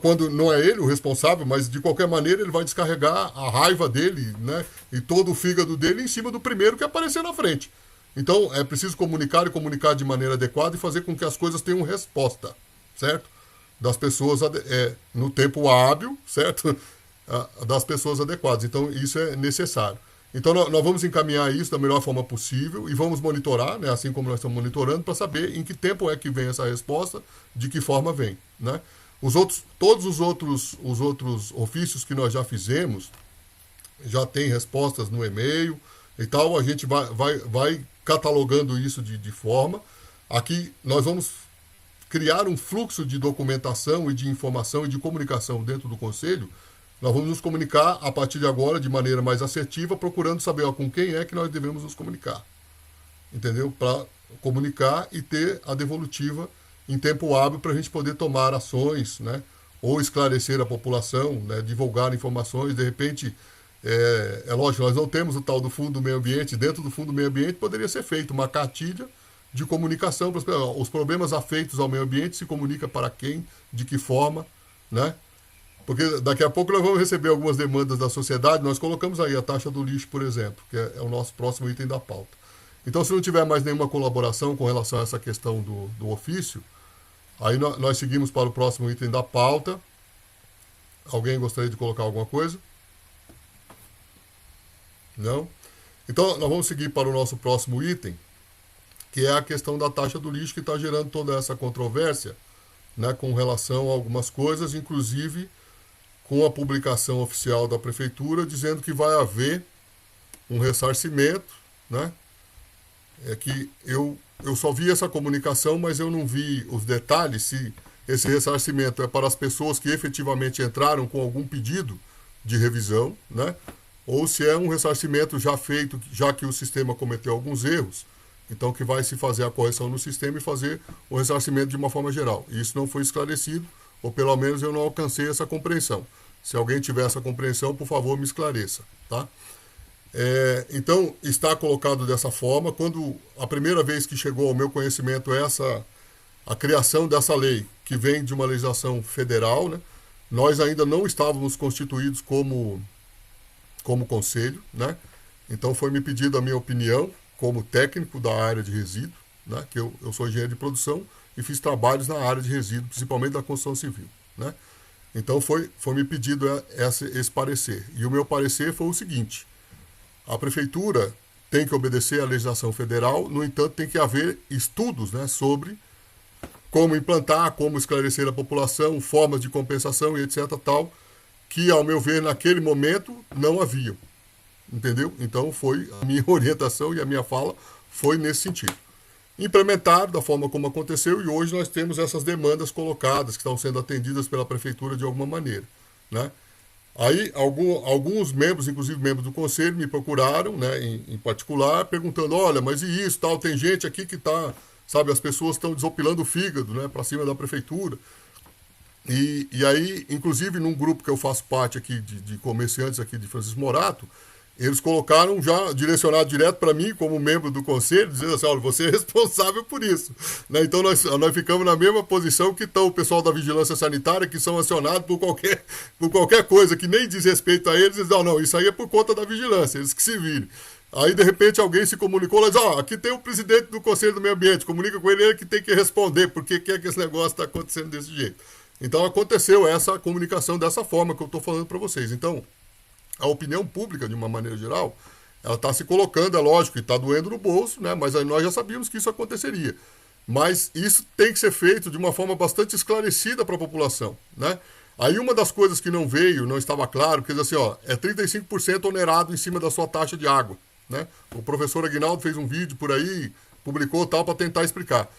Speaker 1: quando não é ele o responsável, mas de qualquer maneira ele vai descarregar a raiva dele, né, e todo o fígado dele em cima do primeiro que aparecer na frente. Então é preciso comunicar e comunicar de maneira adequada e fazer com que as coisas tenham resposta, certo? Das pessoas no tempo hábil, certo? Das pessoas adequadas. Então isso é necessário. Então nós vamos encaminhar isso da melhor forma possível e vamos monitorar, né, assim como nós estamos monitorando, para saber em que tempo é que vem essa resposta, de que forma vem, né? Todos os outros ofícios que nós já fizemos já tem respostas no e-mail e tal. A gente vai catalogando isso de forma. Aqui nós vamos criar um fluxo de documentação e de informação e de comunicação dentro do Conselho. Nós vamos nos comunicar a partir de agora de maneira mais assertiva, procurando saber com quem é que nós devemos nos comunicar. Entendeu? Para comunicar e ter a devolutiva em tempo hábil para a gente poder tomar ações, né, ou esclarecer a população, né, divulgar informações. De repente, é lógico, nós não temos o tal do Fundo do Meio Ambiente. Dentro do Fundo do Meio Ambiente poderia ser feito uma cartilha de comunicação para os problemas afeitos ao meio ambiente, se comunica para quem, de que forma, né? Porque daqui a pouco nós vamos receber algumas demandas da sociedade. Nós colocamos aí a taxa do lixo, por exemplo, que é o nosso próximo item da pauta. Então, se não tiver mais nenhuma colaboração com relação a essa questão do ofício, aí nós seguimos para o próximo item da pauta. Alguém gostaria de colocar alguma coisa? Não? Então, nós vamos seguir para o nosso próximo item, que é a questão da taxa do lixo, que está gerando toda essa controvérsia, né, com relação a algumas coisas, inclusive com a publicação oficial da Prefeitura, dizendo que vai haver um ressarcimento, né? É que eu só vi essa comunicação, mas eu não vi os detalhes, se esse ressarcimento é para as pessoas que efetivamente entraram com algum pedido de revisão, né? Ou se é um ressarcimento já feito, já que o sistema cometeu alguns erros, então que vai se fazer a correção no sistema e fazer o ressarcimento de uma forma geral. E isso não foi esclarecido, ou pelo menos eu não alcancei essa compreensão. Se alguém tiver essa compreensão, por favor, me esclareça, tá? Então, está colocado dessa forma. Quando a primeira vez que chegou ao meu conhecimento a criação dessa lei, que vem de uma legislação federal, né? Nós ainda não estávamos constituídos como conselho, né? Então foi me pedido a minha opinião como técnico da área de resíduo, né? Que eu sou engenheiro de produção e fiz trabalhos na área de resíduo, principalmente da construção civil, né? Então foi me pedido esse parecer. E o meu parecer foi o seguinte: a prefeitura tem que obedecer à legislação federal, no entanto tem que haver estudos, né, sobre como implantar, como esclarecer a população, formas de compensação e etc. tal, que, ao meu ver, naquele momento não haviam. Entendeu? Então foi a minha orientação e a minha fala foi nesse sentido. Implementar da forma como aconteceu, e hoje nós temos essas demandas colocadas, que estão sendo atendidas pela prefeitura de alguma maneira, né? Aí alguns membros, inclusive membros do conselho, me procuraram, né, em particular, perguntando: olha, mas e isso, tal, tem gente aqui que está, sabe, as pessoas estão desopilando o fígado, né, para cima da prefeitura. E aí, inclusive, num grupo que eu faço parte aqui de comerciantes aqui de Francisco Morato, eles colocaram já direcionado direto para mim, como membro do conselho, dizendo assim: olha, você é responsável por isso, né? Então nós ficamos na mesma posição que estão o pessoal da vigilância sanitária, que são acionados por qualquer coisa que nem diz respeito a eles. Eles dizem: não, isso aí é por conta da vigilância, eles que se virem. Aí, de repente, alguém se comunicou, mas aqui tem o presidente do Conselho do Meio Ambiente, comunica com ele que tem que responder por que é que esse negócio está acontecendo desse jeito. Então aconteceu essa comunicação dessa forma que eu estou falando para vocês. Então, a opinião pública, de uma maneira geral, ela está se colocando, é lógico, e está doendo no bolso, né? Mas aí nós já sabíamos que isso aconteceria. Mas isso tem que ser feito de uma forma bastante esclarecida para a população, né? Aí uma das coisas que não veio, não estava claro, quer dizer assim, ó, é 35% onerado em cima da sua taxa de água, né? O professor Aguinaldo fez um vídeo por aí, publicou tal, para tentar explicar.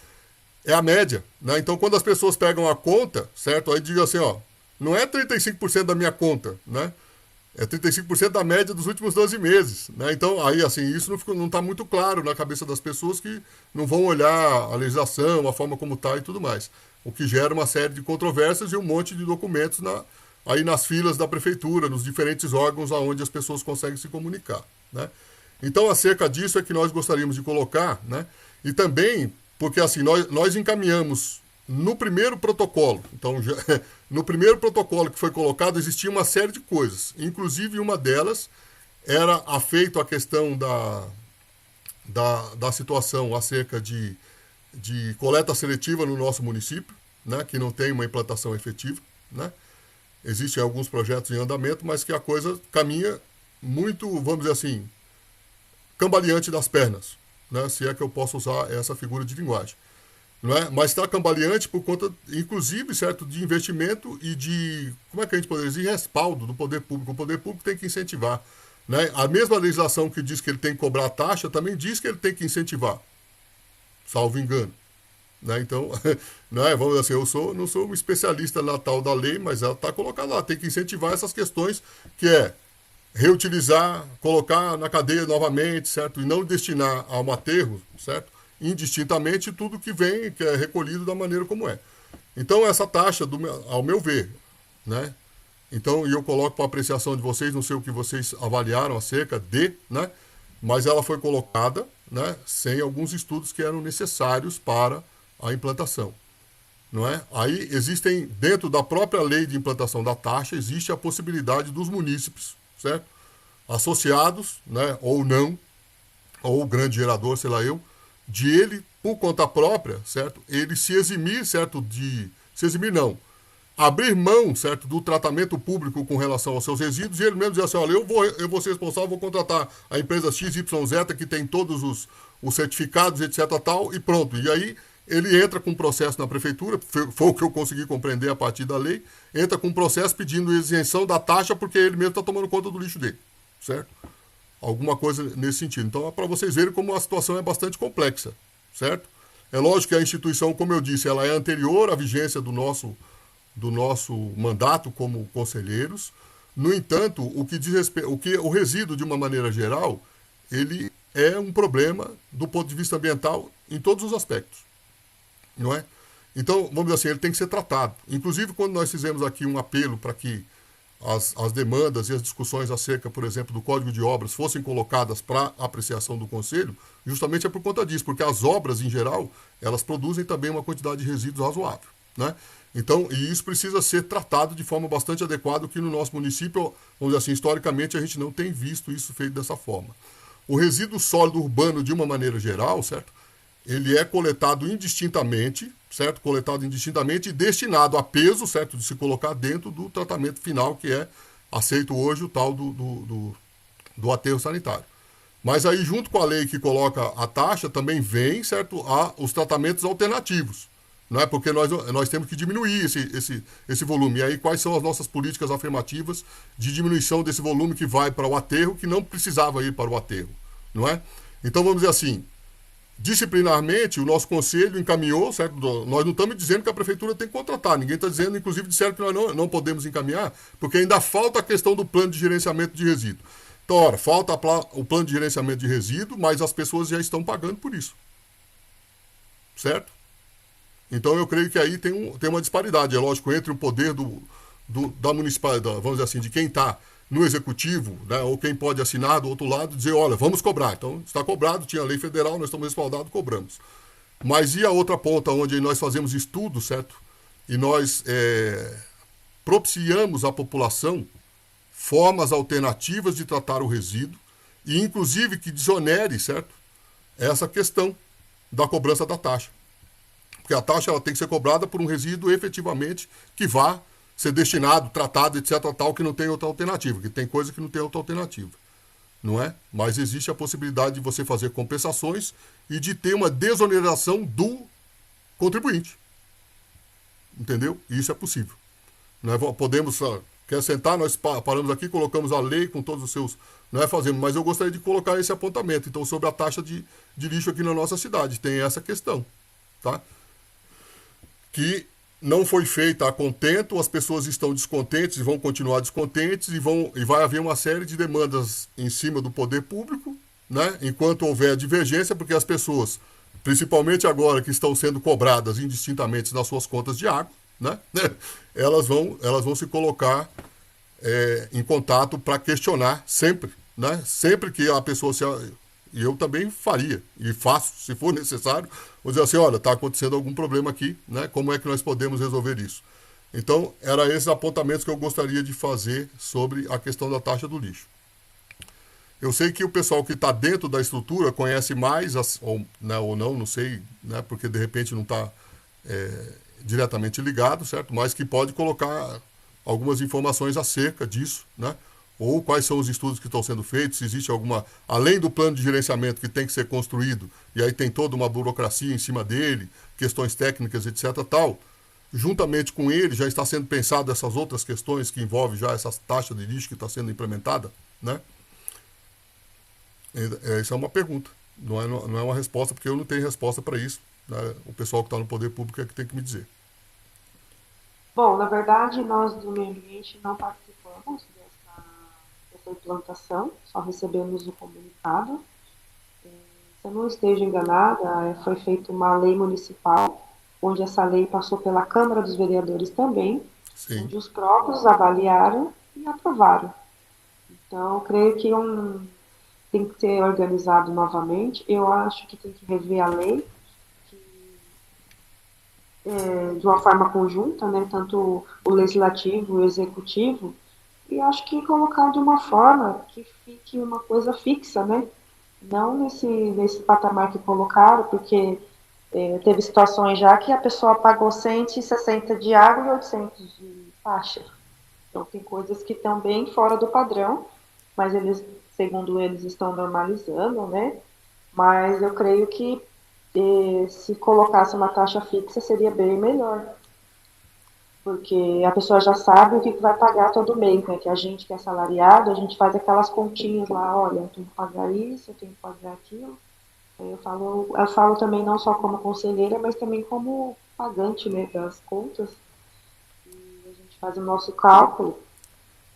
Speaker 1: É a média, né? Então, quando as pessoas pegam a conta, certo? Aí diga assim, ó, não é 35% da minha conta, né? É 35% da média dos últimos 12 meses, né? Então, aí, assim, isso não está muito claro na cabeça das pessoas que não vão olhar a legislação, a forma como está e tudo mais. O que gera uma série de controvérsias e um monte de documentos aí nas filas da prefeitura, nos diferentes órgãos aonde as pessoas conseguem se comunicar, né? Então, acerca disso é que nós gostaríamos de colocar, né? E também, porque assim, nós encaminhamos no primeiro protocolo, então, no primeiro protocolo que foi colocado, existia uma série de coisas. Inclusive, uma delas era afeito à questão da situação acerca de coleta seletiva no nosso município, né, que não tem uma implantação efetiva, né? Existem alguns projetos em andamento, mas que a coisa caminha muito, vamos dizer assim, cambaleante das pernas, né, se é que eu posso usar essa figura de linguagem. Não é? Mas está cambaleante por conta, inclusive, certo, de investimento e de, como é que a gente poderia dizer, respaldo do poder público. O poder público tem que incentivar, né? A mesma legislação que diz que ele tem que cobrar taxa também diz que ele tem que incentivar, salvo engano. Né? Então, não é? Vamos dizer assim, não sou um especialista na tal da lei, mas ela está colocada lá, tem que incentivar essas questões, que é reutilizar, colocar na cadeia novamente, certo? E não destinar a um aterro, certo? Indistintamente tudo que vem, que é recolhido da maneira como é. Então, essa taxa, ao meu ver, né? Então, e eu coloco para apreciação de vocês, não sei o que vocês avaliaram acerca de, né? Mas ela foi colocada, né? Sem alguns estudos que eram necessários para a implantação, não é? Aí existem, dentro da própria lei de implantação da taxa, existe a possibilidade dos munícipes, certo? Associados, né? Ou não, ou o grande gerador, sei lá eu, de ele, por conta própria, certo? Ele se eximir, certo? Se eximir não. Abrir mão, certo? Do tratamento público com relação aos seus resíduos e ele mesmo dizer assim, olha, eu vou ser responsável, vou contratar a empresa XYZ que tem todos os certificados, etc. tal, e pronto. E aí ele entra com um processo na prefeitura, foi o que eu consegui compreender a partir da lei, entra com um processo pedindo isenção da taxa porque ele mesmo está tomando conta do lixo dele, certo? Alguma coisa nesse sentido. Então, é para vocês verem como a situação é bastante complexa, certo? É lógico que a instituição, como eu disse, ela é anterior à vigência do nosso mandato como conselheiros. No entanto, o resíduo, de uma maneira geral, ele é um problema do ponto de vista ambiental em todos os aspectos, não é? Então, vamos dizer assim, ele tem que ser tratado. Inclusive, quando nós fizemos aqui um apelo para que as demandas e as discussões acerca, por exemplo, do Código de Obras fossem colocadas para apreciação do Conselho, justamente é por conta disso, porque as obras, em geral, elas produzem também uma quantidade de resíduos razoável, né? Então, e isso precisa ser tratado de forma bastante adequada, que no nosso município, vamos dizer assim, historicamente, a gente não tem visto isso feito dessa forma. O resíduo sólido urbano, de uma maneira geral, certo? Ele é coletado indistintamente, certo? Coletado indistintamente e destinado a peso, certo? De se colocar dentro do tratamento final, que é aceito hoje o tal do aterro sanitário. Mas aí, junto com a lei que coloca a taxa, também vem, certo? Os tratamentos alternativos, não é? Porque nós temos que diminuir esse volume. E aí, quais são as nossas políticas afirmativas de diminuição desse volume que vai para o aterro, que não precisava ir para o aterro, não é? Então, vamos dizer assim, disciplinarmente, o nosso conselho encaminhou, certo? Nós não estamos dizendo que a prefeitura tem que contratar, ninguém está dizendo, inclusive disseram que nós não podemos encaminhar, porque ainda falta a questão do plano de gerenciamento de resíduo. Então, ora, falta o plano de gerenciamento de resíduo, mas as pessoas já estão pagando por isso, certo? Então, eu creio que aí tem uma disparidade, é lógico, entre o poder da municipalidade, vamos dizer assim, de quem está no executivo, né, ou quem pode assinar do outro lado, dizer, olha, vamos cobrar. Então, está cobrado, tinha lei federal, nós estamos respaldados, cobramos. Mas e a outra ponta, onde nós fazemos estudo, certo? E nós propiciamos à população formas alternativas de tratar o resíduo, e inclusive que desonere, certo? Essa questão da cobrança da taxa. Porque a taxa ela tem que ser cobrada por um resíduo efetivamente que vá ser destinado, tratado, etc., tal, que não tem outra alternativa, que tem coisa que não tem outra alternativa, não é? Mas existe a possibilidade de você fazer compensações e de ter uma desoneração do contribuinte, entendeu? Isso é possível. Nós podemos, quer sentar, nós paramos aqui, colocamos a lei com todos os seus, não é fazemos, mas eu gostaria de colocar esse apontamento, então, sobre a taxa de lixo aqui na nossa cidade, tem essa questão, tá? Que não foi feita a contento, as pessoas estão descontentes e vão continuar descontentes e vai haver uma série de demandas em cima do poder público, né? Enquanto houver divergência, porque as pessoas, principalmente agora que estão sendo cobradas indistintamente nas suas contas de água, né? Elas vão se colocar em contato para questionar sempre, né? Sempre que a pessoa e eu também faria, e faço, se for necessário, vou dizer assim, olha, está acontecendo algum problema aqui, né? Como é que nós podemos resolver isso? Então, era esses apontamentos que eu gostaria de fazer sobre a questão da taxa do lixo. Eu sei que o pessoal que está dentro da estrutura conhece mais, ou não sei, né? Porque de repente não está diretamente ligado, certo? Mas que pode colocar algumas informações acerca disso, né? Ou quais são os estudos que estão sendo feitos, se existe alguma, além do plano de gerenciamento que tem que ser construído, e aí tem toda uma burocracia em cima dele, questões técnicas, etc, tal, juntamente com ele já está sendo pensado essas outras questões que envolvem já essa taxa de lixo que está sendo implementada, né? Isso é uma pergunta, não é uma resposta, porque eu não tenho resposta para isso, né? O pessoal que está no poder público é que tem que me dizer.
Speaker 2: Bom, na verdade, nós do meio ambiente não participamos dessa implantação, só recebemos o comunicado. Se eu não esteja enganada, foi feita uma lei municipal, onde essa lei passou pela Câmara dos Vereadores também,
Speaker 1: Sim.
Speaker 2: onde os próprios avaliaram e aprovaram. Então, creio que tem que ser organizado novamente. Eu acho que tem que rever a lei de uma forma conjunta, né, tanto o legislativo e o executivo, e acho que colocar de uma forma que fique uma coisa fixa, né, não nesse patamar que colocaram, porque teve situações já que a pessoa pagou 160 de água e 800 de taxa. Então tem coisas que estão bem fora do padrão, mas eles, segundo eles, estão normalizando, né, mas eu creio que se colocasse uma taxa fixa seria bem melhor, porque a pessoa já sabe o que vai pagar todo mês, né? Que a gente que é assalariado, a gente faz aquelas continhas lá, olha, eu tenho que pagar isso, eu tenho que pagar aquilo. Eu falo também não só como conselheira, mas também como pagante, né, das contas. E a gente faz o nosso cálculo.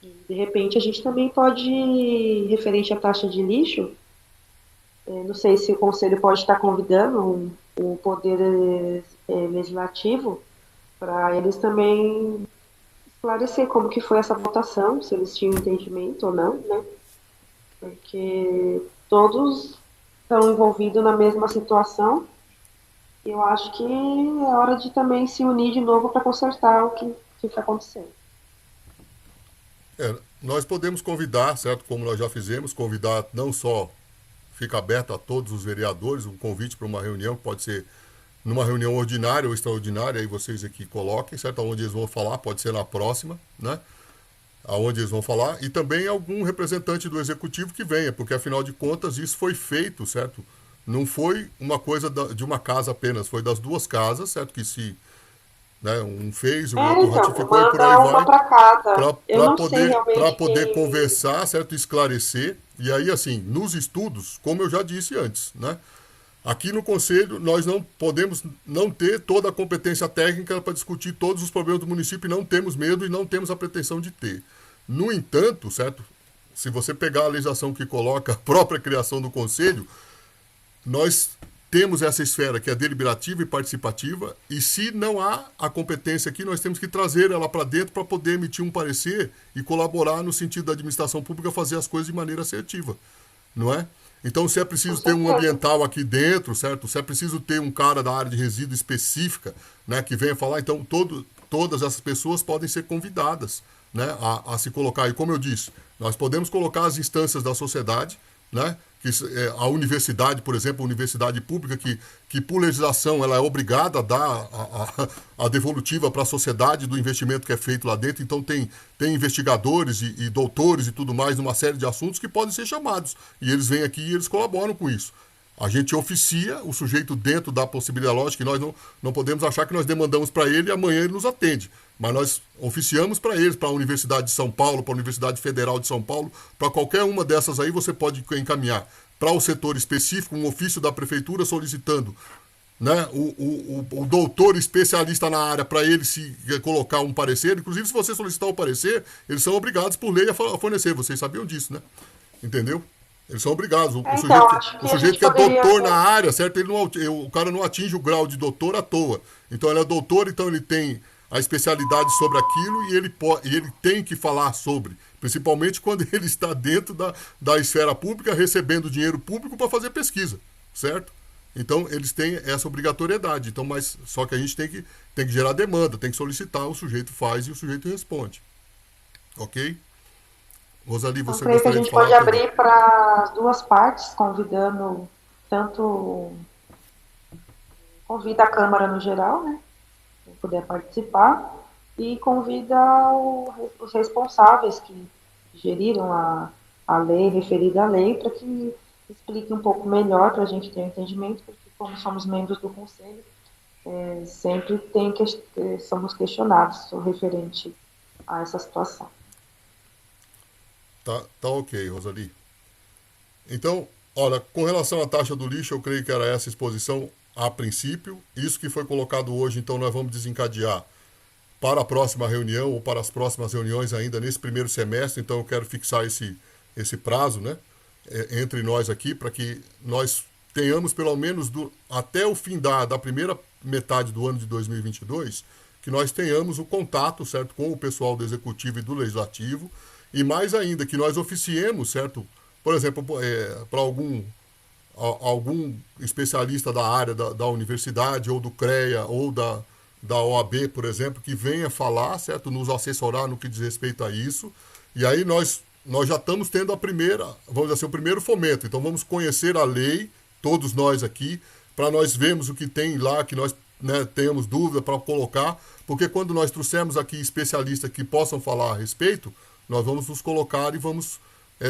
Speaker 2: E, de repente, a gente também pode, referente à taxa de lixo, não sei se o Conselho pode estar convidando o Poder Legislativo para eles também esclarecer como que foi essa votação, se eles tinham entendimento ou não, né? Porque todos estão envolvidos na mesma situação e eu acho que é hora de também se unir de novo para consertar o que está acontecendo.
Speaker 1: Nós podemos convidar, certo? Como nós já fizemos, convidar não só... Fica aberto a todos os vereadores, um convite para uma reunião, que pode ser numa reunião ordinária ou extraordinária, aí vocês aqui coloquem, certo? Onde eles vão falar, pode ser na próxima, né? Aonde eles vão falar, e também algum representante do executivo que venha, porque afinal de contas isso foi feito, certo? Não foi uma coisa de uma casa apenas, foi das duas casas, certo? Que se... Né, um fez, o outro ratificou e por aí vai, para poder conversar, certo? Esclarecer. E aí, assim, nos estudos, como eu já disse antes, né? Aqui no Conselho, nós não podemos não ter toda a competência técnica para discutir todos os problemas do município e não temos medo e não temos a pretensão de ter. No entanto, certo? Se você pegar a legislação que coloca a própria criação do Conselho, nós temos essa esfera que é deliberativa e participativa, e se não há a competência aqui, nós temos que trazer ela para dentro para poder emitir um parecer e colaborar no sentido da administração pública fazer as coisas de maneira assertiva, não é? Então, se é preciso ter um ambiental aqui dentro, certo? Se é preciso ter um cara da área de resíduo específica, né, que venha falar, então todas essas pessoas podem ser convidadas, né, a se colocar. E como eu disse, nós podemos colocar as instâncias da sociedade, né? Que a universidade, por exemplo, a universidade pública, que por legislação ela é obrigada a dar a devolutiva para a sociedade do investimento que é feito lá dentro. Então tem investigadores e doutores e tudo mais numa série de assuntos que podem ser chamados. E eles vêm aqui e eles colaboram com isso. A gente oficia o sujeito dentro da possibilidade, lógica que nós não podemos achar que nós demandamos para ele e amanhã ele nos atende. Mas nós oficiamos para eles, para a Universidade de São Paulo, para a Universidade Federal de São Paulo, para qualquer uma dessas aí você pode encaminhar para o setor específico um ofício da prefeitura solicitando, né, o doutor especialista na área para ele se colocar um parecer. Inclusive, se você solicitar o parecer, eles são obrigados por lei a fornecer. Vocês sabiam disso, né? Entendeu? Eles são obrigados. O sujeito que é doutor na área, certo? O cara não atinge o grau de doutor à toa. Então ele é doutor, então ele tem a especialidade sobre aquilo e ele tem que falar sobre. Principalmente quando ele está dentro da esfera pública, recebendo dinheiro público para fazer pesquisa, certo? Então eles têm essa obrigatoriedade. Então, mas só que a gente tem que gerar demanda, tem que solicitar, o sujeito faz e o sujeito responde. Ok? Rosali, você
Speaker 2: eu creio que a
Speaker 1: gostaria
Speaker 2: gente
Speaker 1: de falar?
Speaker 2: pode abrir para as duas partes, convidando convida a Câmara no geral, né, para poder participar, e convida os responsáveis que geriram a lei, referida à lei, para que explique um pouco melhor para a gente ter um entendimento, porque como somos membros do Conselho, sempre somos questionados referente a essa situação.
Speaker 1: Tá ok, Rosali. Então, olha, com relação à taxa do lixo, eu creio que era essa exposição a princípio. Isso que foi colocado hoje, então nós vamos desencadear para a próxima reunião ou para as próximas reuniões ainda nesse primeiro semestre. Então eu quero fixar esse prazo, né, entre nós aqui, para que nós tenhamos pelo menos até o fim da primeira metade do ano de 2022, que nós tenhamos o contato, certo, com o pessoal do Executivo e do Legislativo. E mais ainda, que nós oficiemos, certo? Por exemplo, para algum especialista da área da universidade, ou do CREA, ou da OAB, por exemplo, que venha falar, certo? Nos assessorar no que diz respeito a isso. E aí nós já estamos tendo vamos dizer assim, o primeiro fomento. Então vamos conhecer a lei, todos nós aqui, para nós vermos o que tem lá, que nós, né, tenhamos dúvida para colocar, porque quando nós trouxermos aqui especialistas que possam falar a respeito, nós vamos nos colocar e vamos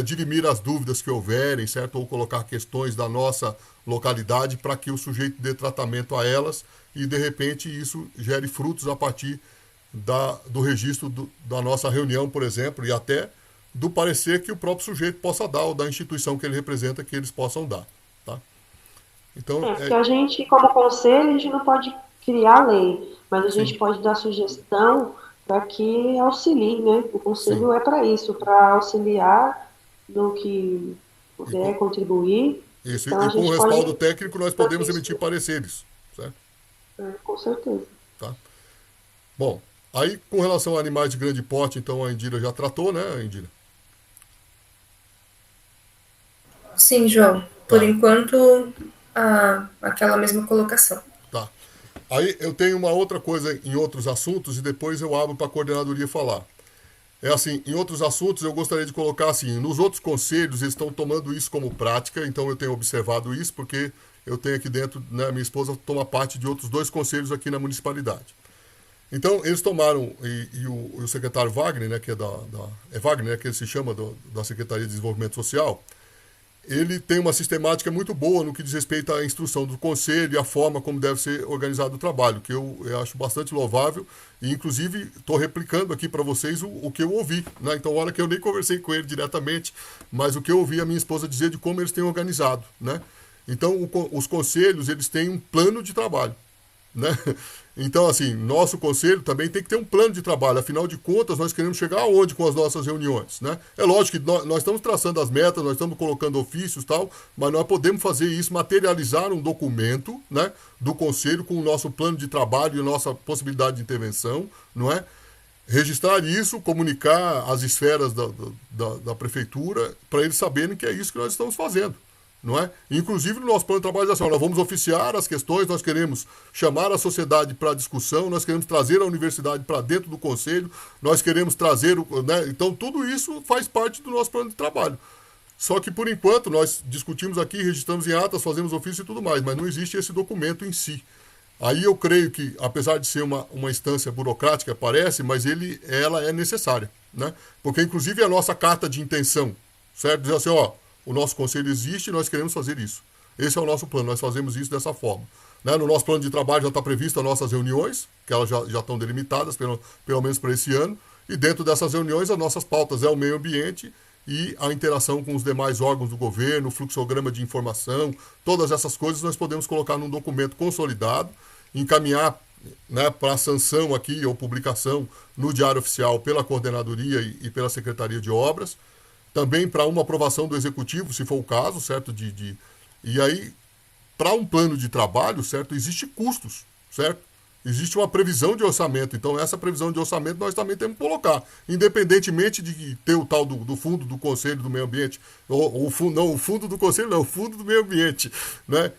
Speaker 1: dirimir as dúvidas que houverem, certo? Ou colocar questões da nossa localidade para que o sujeito dê tratamento a elas e, de repente, isso gere frutos a partir do registro da nossa reunião, por exemplo, e até do parecer que o próprio sujeito possa dar, ou da instituição que ele representa, que eles possam dar, tá? Então,
Speaker 2: porque a gente, como conselho, a gente não pode criar lei, mas a gente pode dar sugestão para que auxilie, né? O conselho é para isso, para auxiliar no que puder contribuir.
Speaker 1: Isso,
Speaker 2: então,
Speaker 1: e com o respaldo técnico nós podemos emitir pareceres, certo?
Speaker 2: Com certeza.
Speaker 1: Tá. Bom, aí com relação a animais de grande porte, então a Indira já tratou, né, Indira?
Speaker 4: Sim, João. Por enquanto, aquela mesma colocação.
Speaker 1: Tá. Aí eu tenho uma outra coisa em outros assuntos e depois eu abro para a coordenadoria falar. É assim, em outros assuntos eu gostaria de colocar assim, nos outros conselhos eles estão tomando isso como prática, então eu tenho observado isso porque eu tenho aqui dentro, né, minha esposa toma parte de outros 2 conselhos aqui na municipalidade. Então eles tomaram, e o secretário Wagner, né, que é Wagner, né, que ele se chama da Secretaria de Desenvolvimento Social, ele tem uma sistemática muito boa no que diz respeito à instrução do conselho e à forma como deve ser organizado o trabalho, que eu acho bastante louvável e, inclusive, estou replicando aqui para vocês o que eu ouvi, né? Então, olha que eu nem conversei com ele diretamente, mas o que eu ouvi a minha esposa dizer de como eles têm organizado, né? Então, os conselhos, eles têm um plano de trabalho, né? Então, assim, nosso conselho também tem que ter um plano de trabalho. Afinal de contas, nós queremos chegar aonde com as nossas reuniões, né? É lógico que nós estamos traçando as metas, nós estamos colocando ofícios e tal, mas nós podemos fazer isso, materializar um documento, né, do conselho com o nosso plano de trabalho e a nossa possibilidade de intervenção, não é? Registrar isso, comunicar às esferas da prefeitura para eles saberem que é isso que nós estamos fazendo. Não é? Inclusive no nosso plano de trabalho, nós vamos oficiar as questões, nós queremos chamar a sociedade para discussão, nós queremos trazer a universidade para dentro do conselho, nós queremos trazer, né? Então tudo isso faz parte do nosso plano de trabalho. Só que por enquanto nós discutimos aqui, registramos em atas, fazemos ofício e tudo mais, mas não existe esse documento em si. Aí eu creio que, apesar de ser uma instância burocrática, parece, mas ela é necessária, né? Porque inclusive é a nossa carta de intenção, certo? Dizer assim, ó, o nosso conselho existe e nós queremos fazer isso. Esse é o nosso plano, nós fazemos isso dessa forma. Né? No nosso plano de trabalho já está previsto as nossas reuniões, que elas já estão delimitadas, pelo menos para esse ano, e dentro dessas reuniões as nossas pautas é o meio ambiente e a interação com os demais órgãos do governo, o fluxograma de informação, todas essas coisas nós podemos colocar num documento consolidado, encaminhar, né, para a sanção aqui ou publicação no Diário Oficial pela Coordenadoria e pela Secretaria de Obras, também para uma aprovação do Executivo, se for o caso, certo? E aí, para um plano de trabalho, certo? Existe custos, certo? Existe uma previsão de orçamento, então essa previsão de orçamento nós também temos que colocar, independentemente de ter o tal do fundo do Conselho do Meio Ambiente, o fundo do Conselho não, o fundo do Meio Ambiente, né?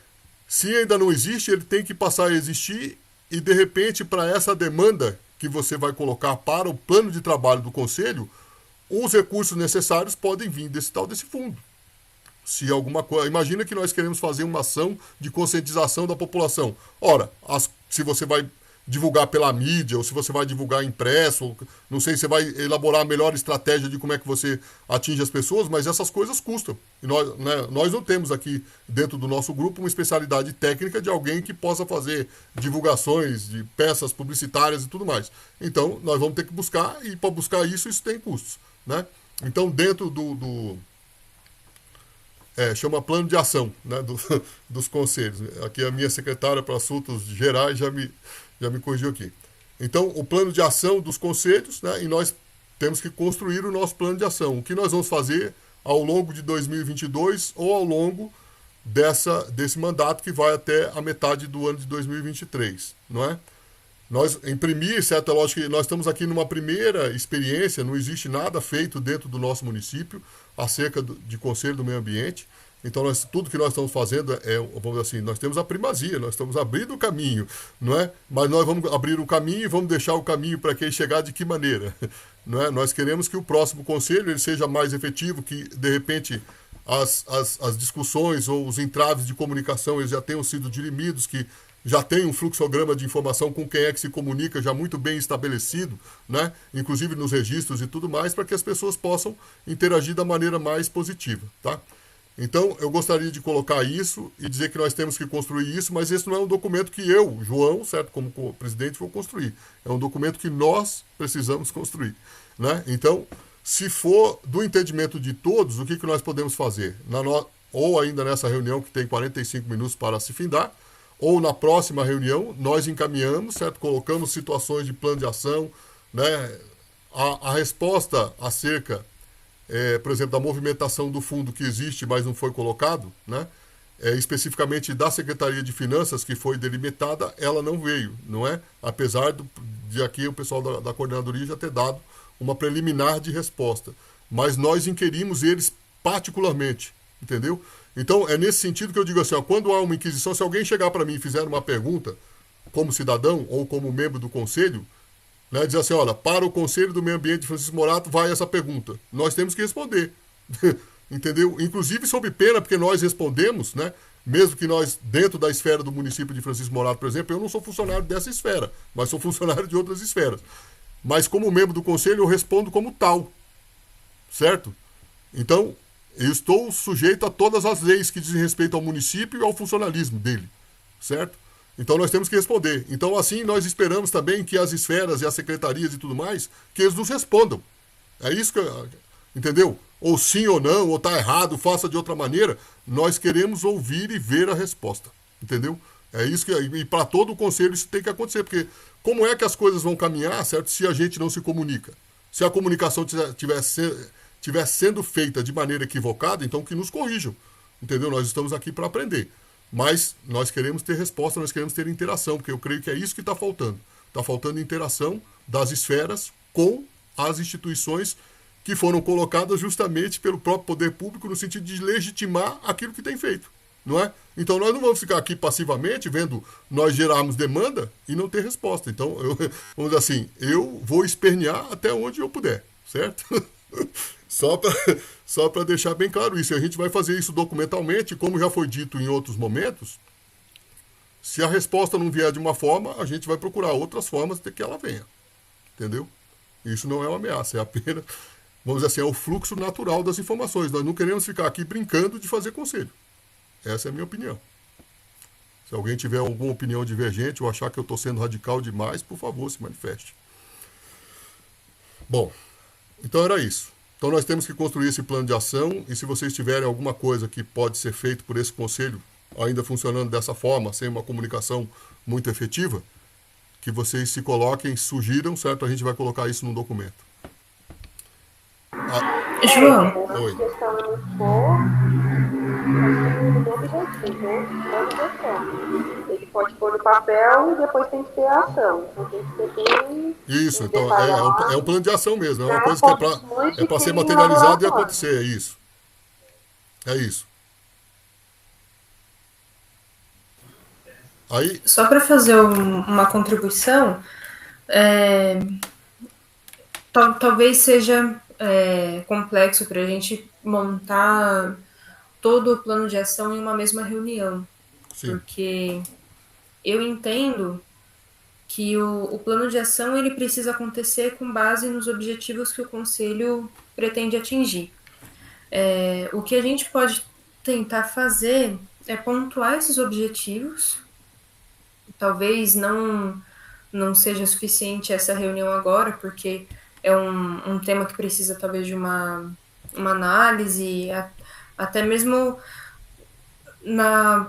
Speaker 1: Se ainda não existe, ele tem que passar a existir e, de repente, para essa demanda que você vai colocar para o plano de trabalho do Conselho, os recursos necessários podem vir desse fundo. Se alguma coisa, imagina que nós queremos fazer uma ação de conscientização da população. Ora, se você vai divulgar pela mídia, ou se você vai divulgar impresso, ou, não sei se você vai elaborar a melhor estratégia de como é que você atinge as pessoas, mas essas coisas custam. E nós não temos aqui, dentro do nosso grupo, uma especialidade técnica de alguém que possa fazer divulgações de peças publicitárias e tudo mais. Então, nós vamos ter que buscar, e para buscar isso tem custos. Né? Então, dentro chama plano de ação, né, dos conselhos. Aqui a minha secretária para assuntos gerais já me corrigiu aqui. Então, o plano de ação dos conselhos, né, e nós temos que construir o nosso plano de ação. O que nós vamos fazer ao longo de 2022 ou ao longo desse mandato que vai até a metade do ano de 2023, não é? Nós imprimir, certo? É lógico que nós estamos aqui numa primeira experiência, não existe nada feito dentro do nosso município acerca de Conselho do Meio Ambiente. Então, tudo que nós estamos fazendo vamos dizer assim, nós temos a primazia, nós estamos abrindo o caminho, não é? Mas nós vamos abrir o caminho e vamos deixar o caminho para quem chegar de que maneira? Não é? Nós queremos que o próximo conselho ele seja mais efetivo, que, de repente, as discussões ou os entraves de comunicação eles já tenham sido dirimidos, que já tem um fluxograma de informação com quem é que se comunica já muito bem estabelecido, né? Inclusive nos registros e tudo mais, para que as pessoas possam interagir da maneira mais positiva. Tá? Então, eu gostaria de colocar isso e dizer que nós temos que construir isso, mas esse não é um documento que eu, João, certo, como presidente, vou construir. É um documento que nós precisamos construir. Né? Então, se for do entendimento de todos, o que nós podemos fazer? Ou ainda nessa reunião que tem 45 minutos para se findar, ou na próxima reunião, nós encaminhamos, certo? Colocamos situações de plano de ação, né? A resposta acerca, por exemplo, da movimentação do fundo que existe, mas não foi colocado, né? Especificamente da Secretaria de Finanças, que foi delimitada, ela não veio, não é? Apesar de aqui o pessoal da coordenadoria já ter dado uma preliminar de resposta. Mas nós inquirimos eles particularmente, entendeu? Então, é nesse sentido que eu digo assim, ó, quando há uma inquisição, se alguém chegar para mim e fizer uma pergunta, como cidadão ou como membro do conselho, né, dizer assim, olha, para o Conselho do Meio Ambiente de Francisco Morato vai essa pergunta. Nós temos que responder, entendeu? Inclusive sob pena, porque nós respondemos, né, mesmo que nós, dentro da esfera do município de Francisco Morato, por exemplo, eu não sou funcionário dessa esfera, mas sou funcionário de outras esferas. Mas como membro do conselho, eu respondo como tal, certo? Então, eu estou sujeito a todas as leis que dizem respeito ao município e ao funcionalismo dele, certo? Então nós temos que responder. Então assim nós esperamos também que as esferas e as secretarias e tudo mais, que eles nos respondam. É isso que, entendeu? Ou sim ou não, ou está errado, faça de outra maneira. Nós queremos ouvir e ver a resposta, entendeu? É isso que, e para todo o conselho isso tem que acontecer, porque como é que as coisas vão caminhar, certo? Se a gente não se comunica. Se a comunicação estiver sendo feita de maneira equivocada, então que nos corrijam, entendeu? Nós estamos aqui para aprender, mas nós queremos ter resposta, nós queremos ter interação, porque eu creio que é isso que está faltando. Está faltando interação das esferas com as instituições que foram colocadas justamente pelo próprio poder público no sentido de legitimar aquilo que tem feito, não é? Então nós não vamos ficar aqui passivamente vendo nós gerarmos demanda e não ter resposta. Então, vamos dizer assim, eu vou espernear até onde eu puder, certo? Só para deixar bem claro isso. A gente vai fazer isso documentalmente, como já foi dito em outros momentos. Se a resposta não vier de uma forma, a gente vai procurar outras formas de que ela venha. Entendeu? Isso não é uma ameaça, é apenas, vamos dizer assim, é o fluxo natural das informações. Nós não queremos ficar aqui brincando de fazer conselho. Essa é a minha opinião. Se alguém tiver alguma opinião divergente ou achar que eu estou sendo radical demais, por favor, se manifeste. Bom, então era isso. Então nós temos que construir esse plano de ação, e se vocês tiverem alguma coisa que pode ser feito por esse conselho, ainda funcionando dessa forma, sem uma comunicação muito efetiva, que vocês se coloquem, sugiram, certo? A gente vai colocar isso no documento.
Speaker 4: João,
Speaker 1: Oi.
Speaker 2: A questão é expor o objetivo, plano de ação. Ele pode pôr no papel e depois tem que ter a ação. Então tem que ser bem
Speaker 1: Isso, então
Speaker 2: detalhado.
Speaker 1: é um plano de ação mesmo, é uma
Speaker 2: Né?
Speaker 1: coisa que
Speaker 2: Condições
Speaker 1: é
Speaker 2: de
Speaker 1: para ser
Speaker 2: quem
Speaker 1: materializado e
Speaker 2: elaborar o plano.
Speaker 1: acontecer, é isso. É isso. Aí,
Speaker 4: só para fazer uma contribuição, talvez seja complexo para a gente montar todo o plano de ação em uma mesma reunião,
Speaker 1: sim,
Speaker 4: porque eu entendo que o plano de ação ele precisa acontecer com base nos objetivos que o Conselho pretende atingir. O que a gente pode tentar fazer é pontuar esses objetivos. Talvez não seja suficiente essa reunião agora, porque é um tema que precisa talvez de uma análise, até mesmo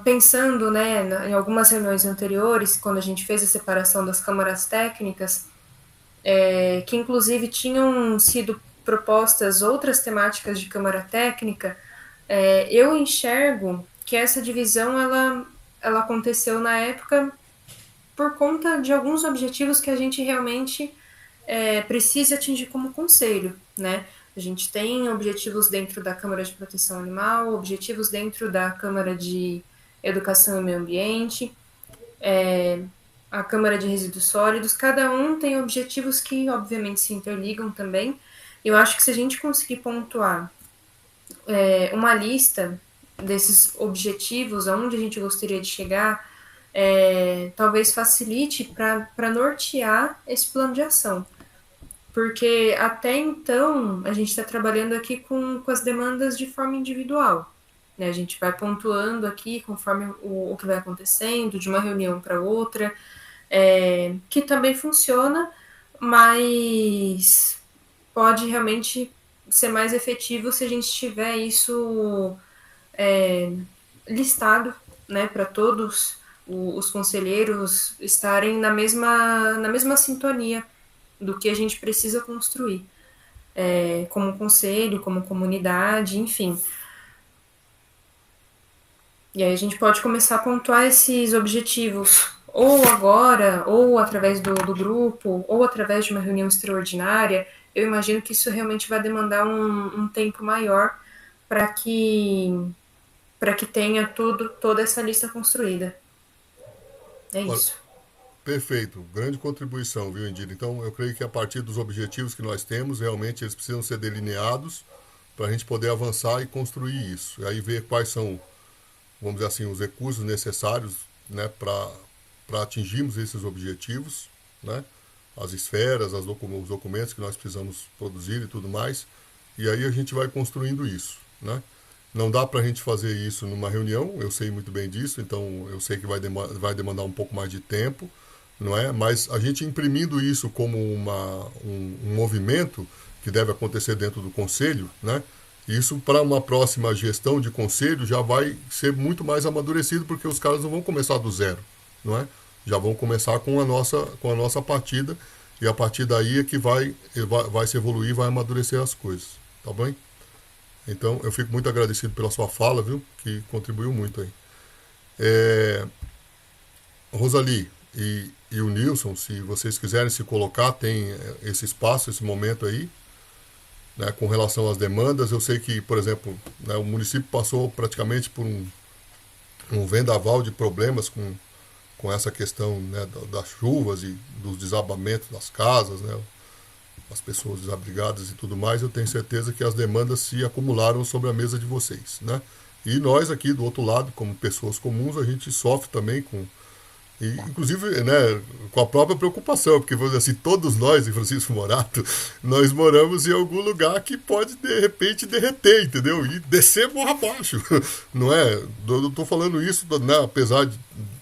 Speaker 4: pensando, né, em algumas reuniões anteriores, quando a gente fez a separação das câmaras técnicas, que inclusive tinham sido propostas outras temáticas de câmara técnica, eu enxergo que essa divisão ela aconteceu na época por conta de alguns objetivos que a gente realmente precisa atingir como conselho, né? A gente tem objetivos dentro da Câmara de Proteção Animal, objetivos dentro da Câmara de Educação e Meio Ambiente, a Câmara de Resíduos Sólidos, cada um tem objetivos que, obviamente, se interligam também. Eu acho que se a gente conseguir pontuar uma lista desses objetivos, aonde a gente gostaria de chegar, talvez facilite para nortear esse plano de ação. Porque até então a gente está trabalhando aqui com as demandas de forma individual. Né? A gente vai pontuando aqui conforme o que vai acontecendo, de uma reunião para outra, que também funciona, mas pode realmente ser mais efetivo se a gente tiver isso listado, né, para todos os conselheiros estarem na mesma sintonia do que a gente precisa construir, como conselho, como comunidade, enfim. E aí a gente pode começar a pontuar esses objetivos, ou agora, ou através do grupo, ou através de uma reunião extraordinária. Eu imagino que isso realmente vai demandar um tempo maior para que tenha toda essa lista construída. É isso.
Speaker 1: perfeito. Grande contribuição, viu, Indira? Então, eu creio que a partir dos objetivos que nós temos, realmente eles precisam ser delineados para a gente poder avançar e construir isso. E aí ver quais são, vamos dizer assim, os recursos necessários, né, para atingirmos esses objetivos, né? As esferas, os documentos que nós precisamos produzir e tudo mais. E aí a gente vai construindo isso, né? Não dá para a gente fazer isso numa reunião, eu sei muito bem disso, então eu sei que vai demandar um pouco mais de tempo, não é? Mas a gente imprimindo isso como um movimento que deve acontecer dentro do conselho, né? Isso para uma próxima gestão de conselho já vai ser muito mais amadurecido, porque os caras não vão começar do zero, não é? Já vão começar com a nossa partida, e a partir daí é que vai se evoluir, vai amadurecer as coisas, tá bem? Então, eu fico muito agradecido pela sua fala, viu? Que contribuiu muito aí. Rosali e o Nilson, se vocês quiserem se colocar, tem esse espaço, esse momento aí, né, com relação às demandas. Eu sei que, por exemplo, né, o município passou praticamente por um vendaval de problemas com essa questão, né, das chuvas e dos desabamentos das casas, né, as pessoas desabrigadas e tudo mais. Eu tenho certeza que as demandas se acumularam sobre a mesa de vocês, né? E nós aqui do outro lado, como pessoas comuns, a gente sofre também Inclusive, né, com a própria preocupação, porque vamos dizer assim, todos nós em Francisco Morato, nós moramos em algum lugar que pode de repente derreter, entendeu? E descer morra abaixo. Não é? Eu não estou falando isso, né, apesar de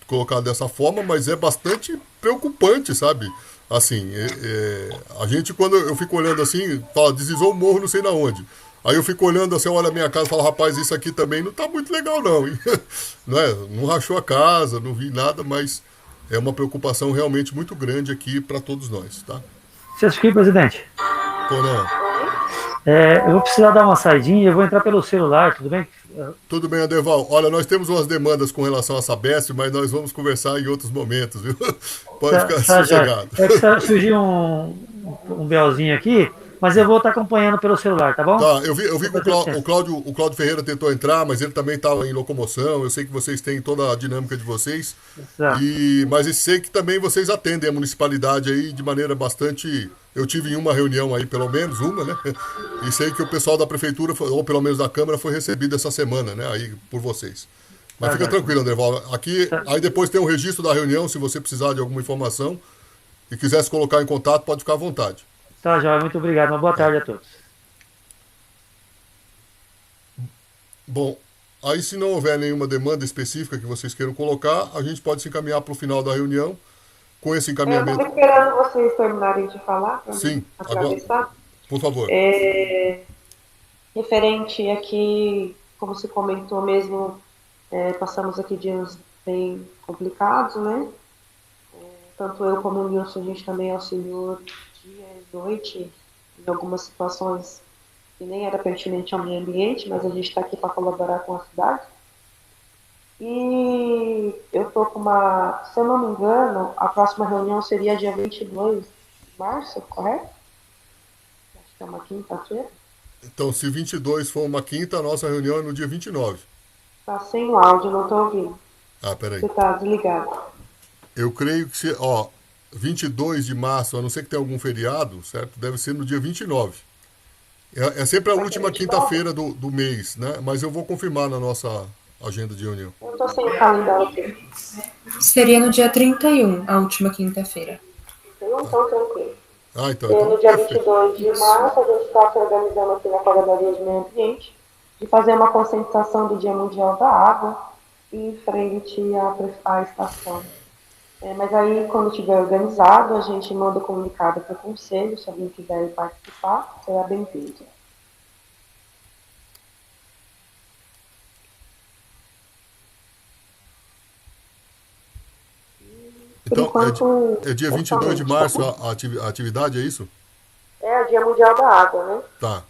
Speaker 1: colocar dessa forma, mas é bastante preocupante, sabe? Assim, a gente, quando eu fico olhando assim, fala, deslizou o morro não sei na onde. Aí eu fico olhando assim, olha a minha casa e falo, rapaz, isso aqui também não tá muito legal não, hein? Não é? Não rachou a casa, não vi nada, mas é uma preocupação realmente muito grande aqui para todos nós, tá?
Speaker 6: Sesqui, presidente.
Speaker 1: Pô, não.
Speaker 6: Eu vou precisar dar uma saidinha e eu vou entrar pelo celular, tudo bem?
Speaker 1: Tudo bem, Adeval. Olha, nós temos umas demandas com relação a Sabesp, mas nós vamos conversar em outros momentos, viu? Pode ficar sossegado.
Speaker 6: É que surgiu um belzinho aqui, mas eu vou estar acompanhando pelo celular, tá bom?
Speaker 1: Tá, eu vi que o Cláudio Ferreira tentou entrar, mas ele também estava em locomoção. Eu sei que vocês têm toda a dinâmica de vocês.
Speaker 6: Exato.
Speaker 1: Mas eu sei que também vocês atendem a municipalidade aí de maneira bastante. Eu tive em uma reunião aí, pelo menos uma, né? E sei que o pessoal da prefeitura, ou pelo menos da Câmara, foi recebido essa semana, né? Aí por vocês. Mas fica tranquilo, Andreval. Aqui, aí depois tem o registro da reunião, se você precisar de alguma informação e quiser se colocar em contato, pode ficar à vontade.
Speaker 6: Tá, Joia, muito obrigado. Uma boa tarde a todos.
Speaker 1: Bom, aí se não houver nenhuma demanda específica que vocês queiram colocar, a gente pode se encaminhar para o final da reunião com esse
Speaker 2: Eu
Speaker 1: encaminhamento.
Speaker 2: estava esperando vocês terminarem de falar para
Speaker 1: Sim,
Speaker 2: atravessar.
Speaker 1: Por favor.
Speaker 2: Referente aqui, como se comentou mesmo, passamos aqui dias bem complicados, né? Tanto eu como o Nilson, a gente também auxiliou dia e noite em algumas situações que nem era pertinente ao meio ambiente, mas a gente está aqui para colaborar com a cidade. E eu estou com uma, se eu não me engano, a próxima reunião seria dia 22 de março, correto? Acho que é uma quinta-feira.
Speaker 1: Então, se 22 for uma quinta, a nossa reunião é no dia 29.
Speaker 2: Tá sem o áudio, não estou ouvindo.
Speaker 1: Peraí.
Speaker 2: Você está desligado.
Speaker 1: Eu creio que 22 de março, a não ser que tenha algum feriado, certo? Deve ser no dia 29. É sempre a última quinta-feira do mês, né? Mas eu vou confirmar na nossa agenda de reunião.
Speaker 2: Eu estou sem o calendário aqui.
Speaker 4: Seria no dia 31, a última quinta-feira.
Speaker 2: Então, tranquilo.
Speaker 1: Então
Speaker 2: No dia
Speaker 1: perfeito.
Speaker 2: 22 de março, a gente está se organizando aqui na Corredoria de Meio Ambiente de fazer uma conscientização do Dia Mundial da Água em frente à estação. Mas aí, quando estiver organizado, a gente manda o comunicado para o conselho. Se alguém quiser participar, será bem-vindo.
Speaker 1: Então,
Speaker 2: enquanto,
Speaker 1: é dia 22 de março a atividade, é isso?
Speaker 2: É o Dia Mundial da Água, né?
Speaker 1: Tá.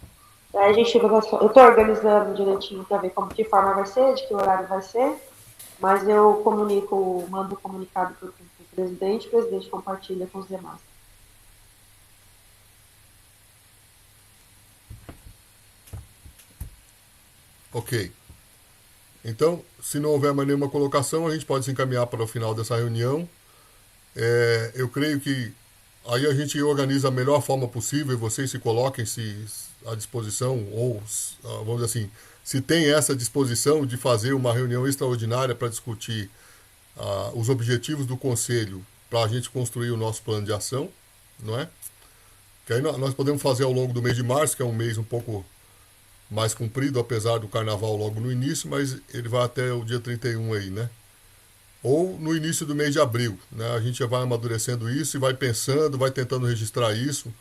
Speaker 2: Aí eu estou organizando direitinho para ver de que forma vai ser, de que horário vai ser, mas eu mando o comunicado para o presidente compartilha com os demais.
Speaker 1: Ok. Então, se não houver mais nenhuma colocação, a gente pode se encaminhar para o final dessa reunião. Eu creio que aí a gente organiza a melhor forma possível e vocês se coloquem-se à disposição, ou, vamos dizer assim, se tem essa disposição de fazer uma reunião extraordinária para discutir os objetivos do Conselho para a gente construir o nosso plano de ação, não é? Que aí nós podemos fazer ao longo do mês de março, que é um mês um pouco mais comprido, apesar do carnaval logo no início, mas ele vai até o dia 31 aí, né? Ou no início do mês de abril, né? A gente já vai amadurecendo isso e vai pensando, vai tentando registrar isso.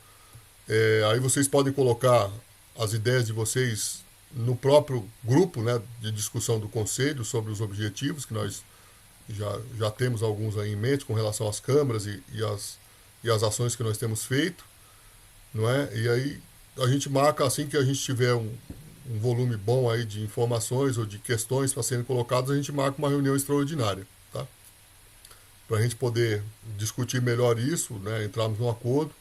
Speaker 1: Aí vocês podem colocar as ideias de vocês no próprio grupo, né, de discussão do Conselho sobre os objetivos, que nós já temos alguns aí em mente com relação às câmaras e as ações que nós temos feito, não é? E aí a gente marca, assim que a gente tiver um volume bom aí de informações ou de questões para serem colocadas, a gente marca uma reunião extraordinária, tá? Para a gente poder discutir melhor isso, né, entrarmos num acordo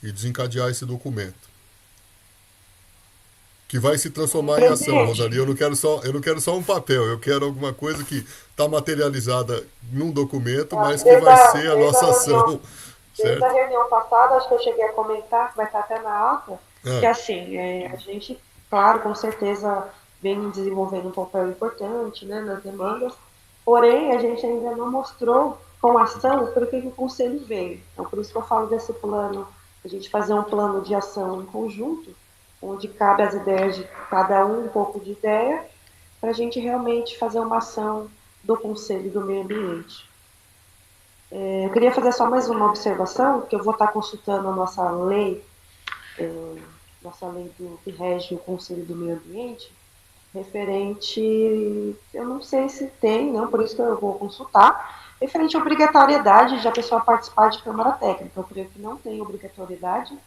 Speaker 1: e desencadear esse documento. Que vai se transformar em ação, Rosalie. Eu não quero só um papel, eu quero alguma coisa que está materializada num documento, mas que vai ser a nossa ação.
Speaker 2: Desde a reunião passada, acho que eu cheguei a comentar, que vai estar até na ata, que assim, a gente, claro, com certeza vem desenvolvendo um papel importante, né, nas demandas, porém a gente ainda não mostrou com ação pelo que o Conselho veio. Então, por isso que eu falo desse plano, a gente fazer um plano de ação em conjunto, onde cabe as ideias de cada um pouco de ideia, para a gente realmente fazer uma ação do Conselho do Meio Ambiente. Eu queria fazer só mais uma observação, que eu vou estar consultando a nossa lei que rege o Conselho do Meio Ambiente, referente, eu não sei se tem, não, por isso que eu vou consultar, referente à obrigatoriedade de a pessoa participar de Câmara Técnica. Eu creio que não tem obrigatoriedade,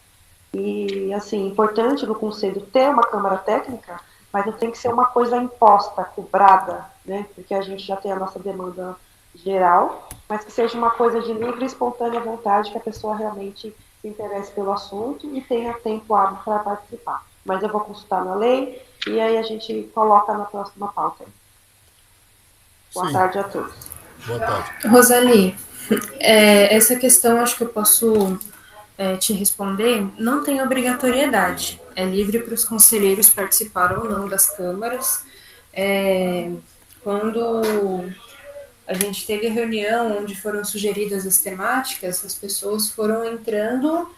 Speaker 2: e, assim, importante no Conselho ter uma Câmara Técnica, mas não tem que ser uma coisa imposta, cobrada, né, porque a gente já tem a nossa demanda geral, mas que seja uma coisa de livre e espontânea vontade, que a pessoa realmente se interesse pelo assunto e tenha tempo hábil para participar. Mas eu vou consultar na lei e aí a gente coloca na próxima pauta. Boa
Speaker 1: Sim.
Speaker 2: tarde a todos.
Speaker 1: Boa tarde.
Speaker 4: Rosali, essa questão acho que eu posso te responder. Não tem obrigatoriedade. É livre para os conselheiros participar ou não das câmaras. Quando a gente teve a reunião onde foram sugeridas as temáticas, as pessoas foram entrando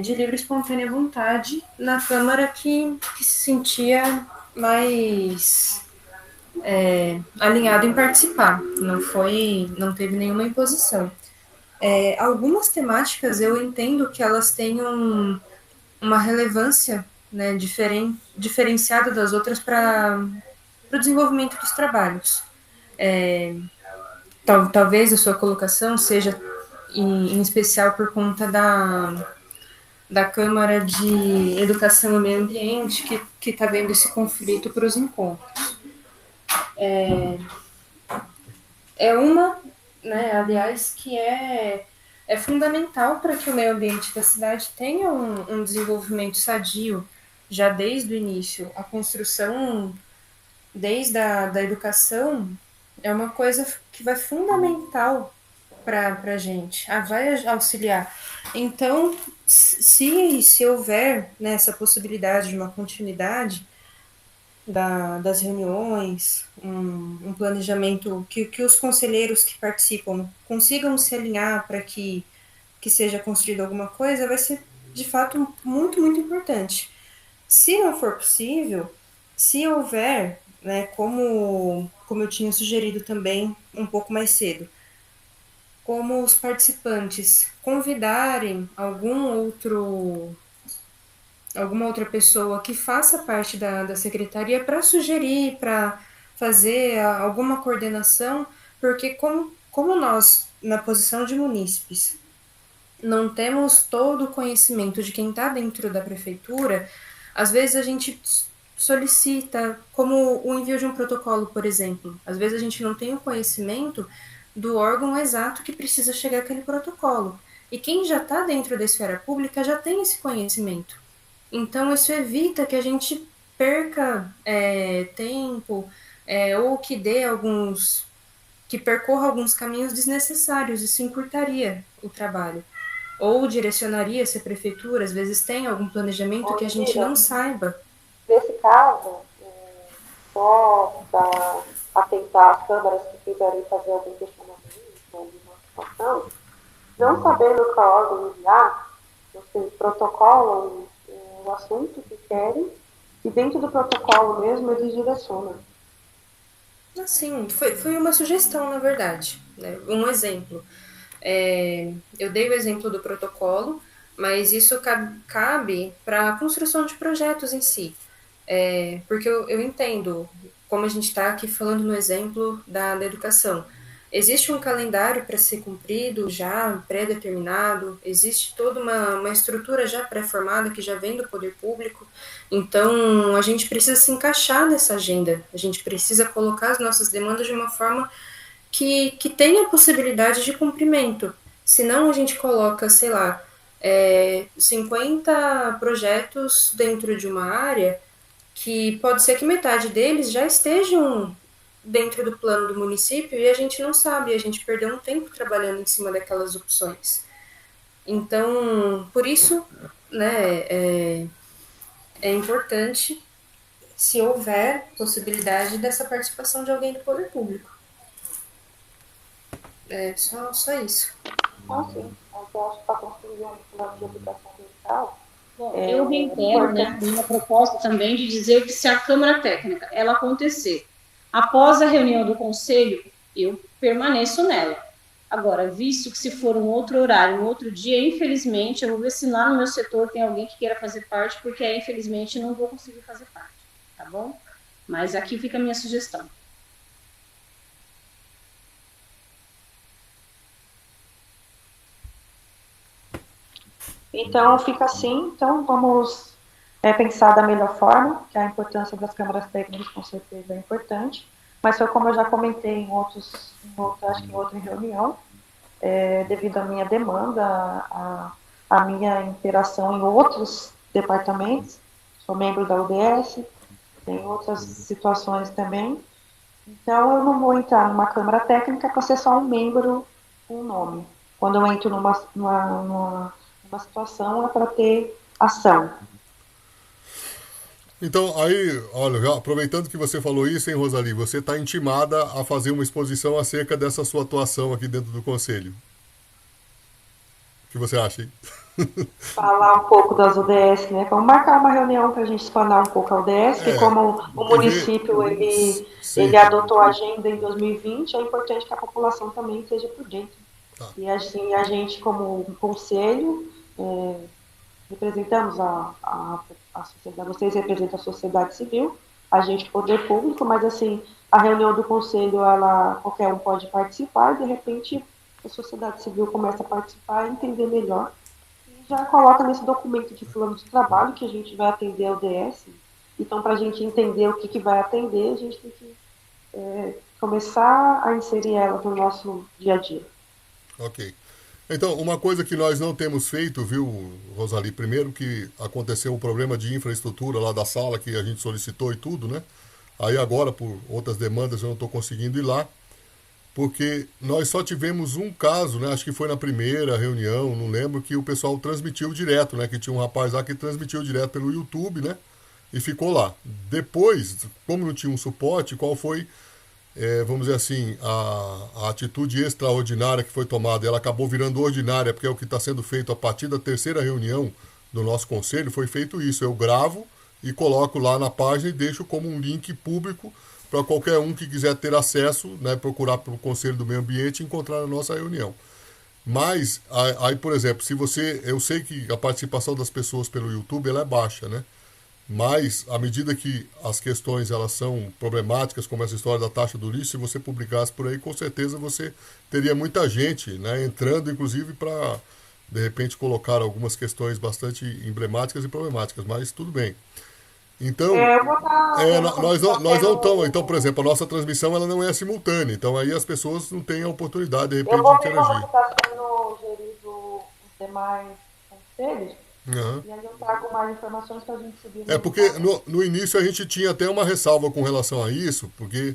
Speaker 4: de livre e espontânea vontade na Câmara que se sentia mais alinhado em participar. Não teve nenhuma imposição. Algumas temáticas eu entendo que elas tenham uma relevância, né, diferenciada das outras para o desenvolvimento dos trabalhos. Talvez a sua colocação seja em especial por conta da Câmara de Educação e Meio Ambiente, que está vendo esse conflito para os encontros. Uma, né, aliás, que é fundamental para que o meio ambiente da cidade tenha um desenvolvimento sadio, já desde o início. A construção, desde da educação, é uma coisa que vai fundamental para a gente, vai auxiliar. Então, se houver, né, essa possibilidade de uma continuidade das reuniões, um planejamento que os conselheiros que participam consigam se alinhar para que seja construída alguma coisa, vai ser, de fato, muito, muito importante. Se não for possível, se houver, né, como eu tinha sugerido também um pouco mais cedo, como os participantes convidarem alguma outra pessoa que faça parte da secretaria para sugerir, para fazer alguma coordenação, porque como nós, na posição de munícipes, não temos todo o conhecimento de quem está dentro da prefeitura, às vezes a gente solicita, como o envio de um protocolo, por exemplo. Às vezes a gente não tem o conhecimento do órgão exato que precisa chegar aquele protocolo. E quem já está dentro da esfera pública já tem esse conhecimento. Então, isso evita que a gente perca tempo ou que percorra alguns caminhos desnecessários. Isso encurtaria o trabalho. Ou direcionaria se a prefeitura, às vezes, tem algum planejamento que a gente não saiba.
Speaker 2: Nesse caso, só para atentar as câmaras que quiserem fazer algum questionamento, alguma situação, não sabendo qual órgão enviar, vocês protocolam o assunto que querem e dentro do protocolo mesmo eles direcionam.
Speaker 4: Assim, foi uma sugestão, na verdade, né? Um exemplo. Eu dei o exemplo do protocolo, mas isso cabe para a construção de projetos em si. Porque eu entendo, como a gente está aqui falando no exemplo da educação, existe um calendário para ser cumprido já pré-determinado, existe toda uma estrutura já pré-formada que já vem do poder público, então a gente precisa se encaixar nessa agenda, a gente precisa colocar as nossas demandas de uma forma que tenha possibilidade de cumprimento, senão a gente coloca, sei lá, 50 projetos dentro de uma área que pode ser que metade deles já estejam dentro do plano do município e a gente não sabe, a gente perdeu um tempo trabalhando em cima daquelas opções. Então, por isso, né, é importante se houver possibilidade dessa participação de alguém do poder público. É só isso.
Speaker 2: Então, sim, mas eu acho que para construir um plano de habitação ambiental,
Speaker 3: Bom, eu reitero, né, a minha proposta também de dizer que se a Câmara Técnica ela acontecer após a reunião do Conselho, eu permaneço nela. Agora, visto que se for um outro horário, um outro dia, infelizmente, eu vou ver se lá no meu setor tem alguém que queira fazer parte, porque aí, infelizmente, não vou conseguir fazer parte, tá bom? Mas aqui fica a minha sugestão.
Speaker 2: então fica assim, então vamos pensar da melhor forma, que a importância das câmaras técnicas com certeza é importante, mas foi como eu já comentei acho que em outra reunião, devido à minha demanda, à minha interação em outros departamentos, sou membro da UDS, tem outras situações também, então eu não vou entrar numa câmara técnica para ser só um membro com um nome. Quando eu entro numa situação é para ter ação.
Speaker 1: Então, aí, olha, já aproveitando que você falou isso, hein, Rosali, você está intimada a fazer uma exposição acerca dessa sua atuação aqui dentro do Conselho. O que você acha, hein?
Speaker 2: Falar um pouco das UDS, né? Vamos marcar uma reunião para a gente explanar um pouco a UDS, que como o
Speaker 1: E ver.
Speaker 2: município
Speaker 1: Sim,
Speaker 2: ele adotou a agenda em 2020, é importante que a população também esteja por dentro.
Speaker 1: tá.
Speaker 2: E assim, a gente como conselho, representamos a sociedade, vocês representam a sociedade civil, a gente poder público, mas assim, a reunião do conselho, qualquer um pode participar, e de repente a sociedade civil começa a participar e entender melhor. E já coloca nesse documento de plano de trabalho que a gente vai atender a ODS. Então, para a gente entender o que vai atender, a gente tem que começar a inserir ela no nosso dia a dia.
Speaker 1: Ok. Então, uma coisa que nós não temos feito, viu, Rosali? Primeiro que aconteceu um problema de infraestrutura lá da sala que a gente solicitou e tudo, né? Aí agora, por outras demandas, eu não estou conseguindo ir lá, porque nós só tivemos um caso, né? Acho que foi na primeira reunião, não lembro, que o pessoal transmitiu direto, né? Que tinha um rapaz lá que transmitiu direto pelo YouTube, né? E ficou lá. Depois, como não tinha um suporte, qual foi, vamos dizer assim, a atitude extraordinária que foi tomada? Ela acabou virando ordinária, porque é o que está sendo feito a partir da terceira reunião do nosso conselho, foi feito isso. Eu gravo e coloco lá na página e deixo como um link público para qualquer um que quiser ter acesso, né, procurar pelo Conselho do Meio Ambiente e encontrar a nossa reunião. Mas, aí, por exemplo, se você. Eu sei que a participação das pessoas pelo YouTube ela é baixa, né? Mas, à medida que as questões elas são problemáticas, como essa história da taxa do lixo, se você publicasse por aí, com certeza você teria muita gente, né, entrando, inclusive, para, de repente, colocar algumas questões bastante emblemáticas e problemáticas. Mas tudo bem. Então,
Speaker 2: Eu vou estar vendo como está
Speaker 1: nós não estamos.
Speaker 2: sendo.
Speaker 1: Então, por exemplo, a nossa transmissão ela não é simultânea. Então, aí as pessoas não têm a oportunidade, de
Speaker 2: Eu
Speaker 1: repente, de
Speaker 2: vou ver como
Speaker 1: interagir.
Speaker 2: está sendo gerido os demais conselhos,
Speaker 1: Aham.
Speaker 2: e aí eu trago mais informações para a gente seguir
Speaker 1: É
Speaker 2: no
Speaker 1: porque
Speaker 2: resultado.
Speaker 1: no início a gente tinha até uma ressalva com relação a isso, porque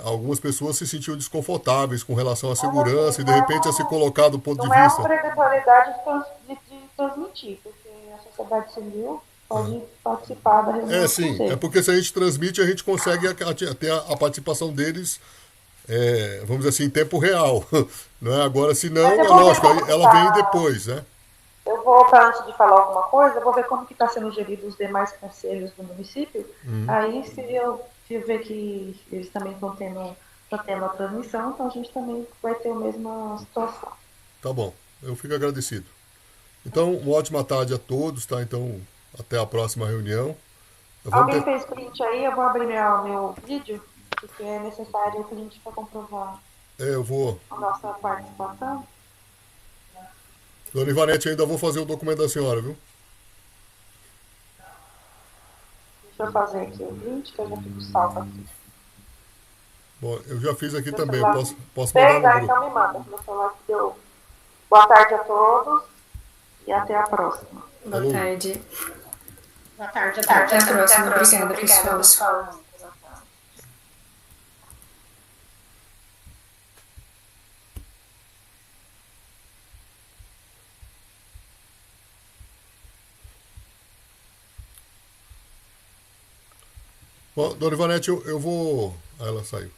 Speaker 1: algumas pessoas se sentiam desconfortáveis com relação à
Speaker 2: Mas assim,
Speaker 1: segurança e de repente a se colocar do ponto de
Speaker 2: não é
Speaker 1: vista.
Speaker 2: obrigatoriedade de transmitir, porque a sociedade civil pode participar da reunião
Speaker 1: É,
Speaker 2: do
Speaker 1: sim, é
Speaker 2: conselho.
Speaker 1: porque se a gente transmite, a gente consegue ter a participação deles, vamos dizer assim, em tempo real. Não é? Agora, se
Speaker 2: Mas
Speaker 1: não,
Speaker 2: eu
Speaker 1: é
Speaker 2: vou ver
Speaker 1: lógico,
Speaker 2: como
Speaker 1: aí
Speaker 2: que
Speaker 1: ela vem
Speaker 2: está.
Speaker 1: depois, né?
Speaker 2: Eu vou, para antes de falar alguma coisa, eu vou ver como que está sendo gerido os demais conselhos do município. Aí, se eu ver que eles também estão tendo a transmissão, então a gente também vai ter a mesma situação.
Speaker 1: Tá bom, eu fico agradecido. Então, uma ótima tarde a todos, tá? Então, até a próxima reunião. Vamos
Speaker 2: Alguém
Speaker 1: ter...
Speaker 2: fez print aí? Eu vou abrir meu vídeo, porque é necessário o print para comprovar
Speaker 1: eu vou.
Speaker 2: a nossa participação.
Speaker 1: Dona Ivanete, ainda vou fazer o documento da senhora, viu?
Speaker 2: Deixa eu fazer aqui o print, que eu já fico salvo aqui.
Speaker 1: Bom, eu já fiz aqui
Speaker 2: Meu
Speaker 1: também, eu
Speaker 2: celular.
Speaker 1: posso mandar
Speaker 2: Fez?
Speaker 1: no
Speaker 2: Ah,
Speaker 1: grupo.
Speaker 2: então me manda. Meu celular deu. Boa tarde a todos e até a próxima.
Speaker 4: Boa
Speaker 1: Falou.
Speaker 4: tarde.
Speaker 3: Boa tarde,
Speaker 4: Até a próxima. Obrigada, pessoal.
Speaker 1: Bom, Dona Ivanete, eu vou. Ah, ela saiu.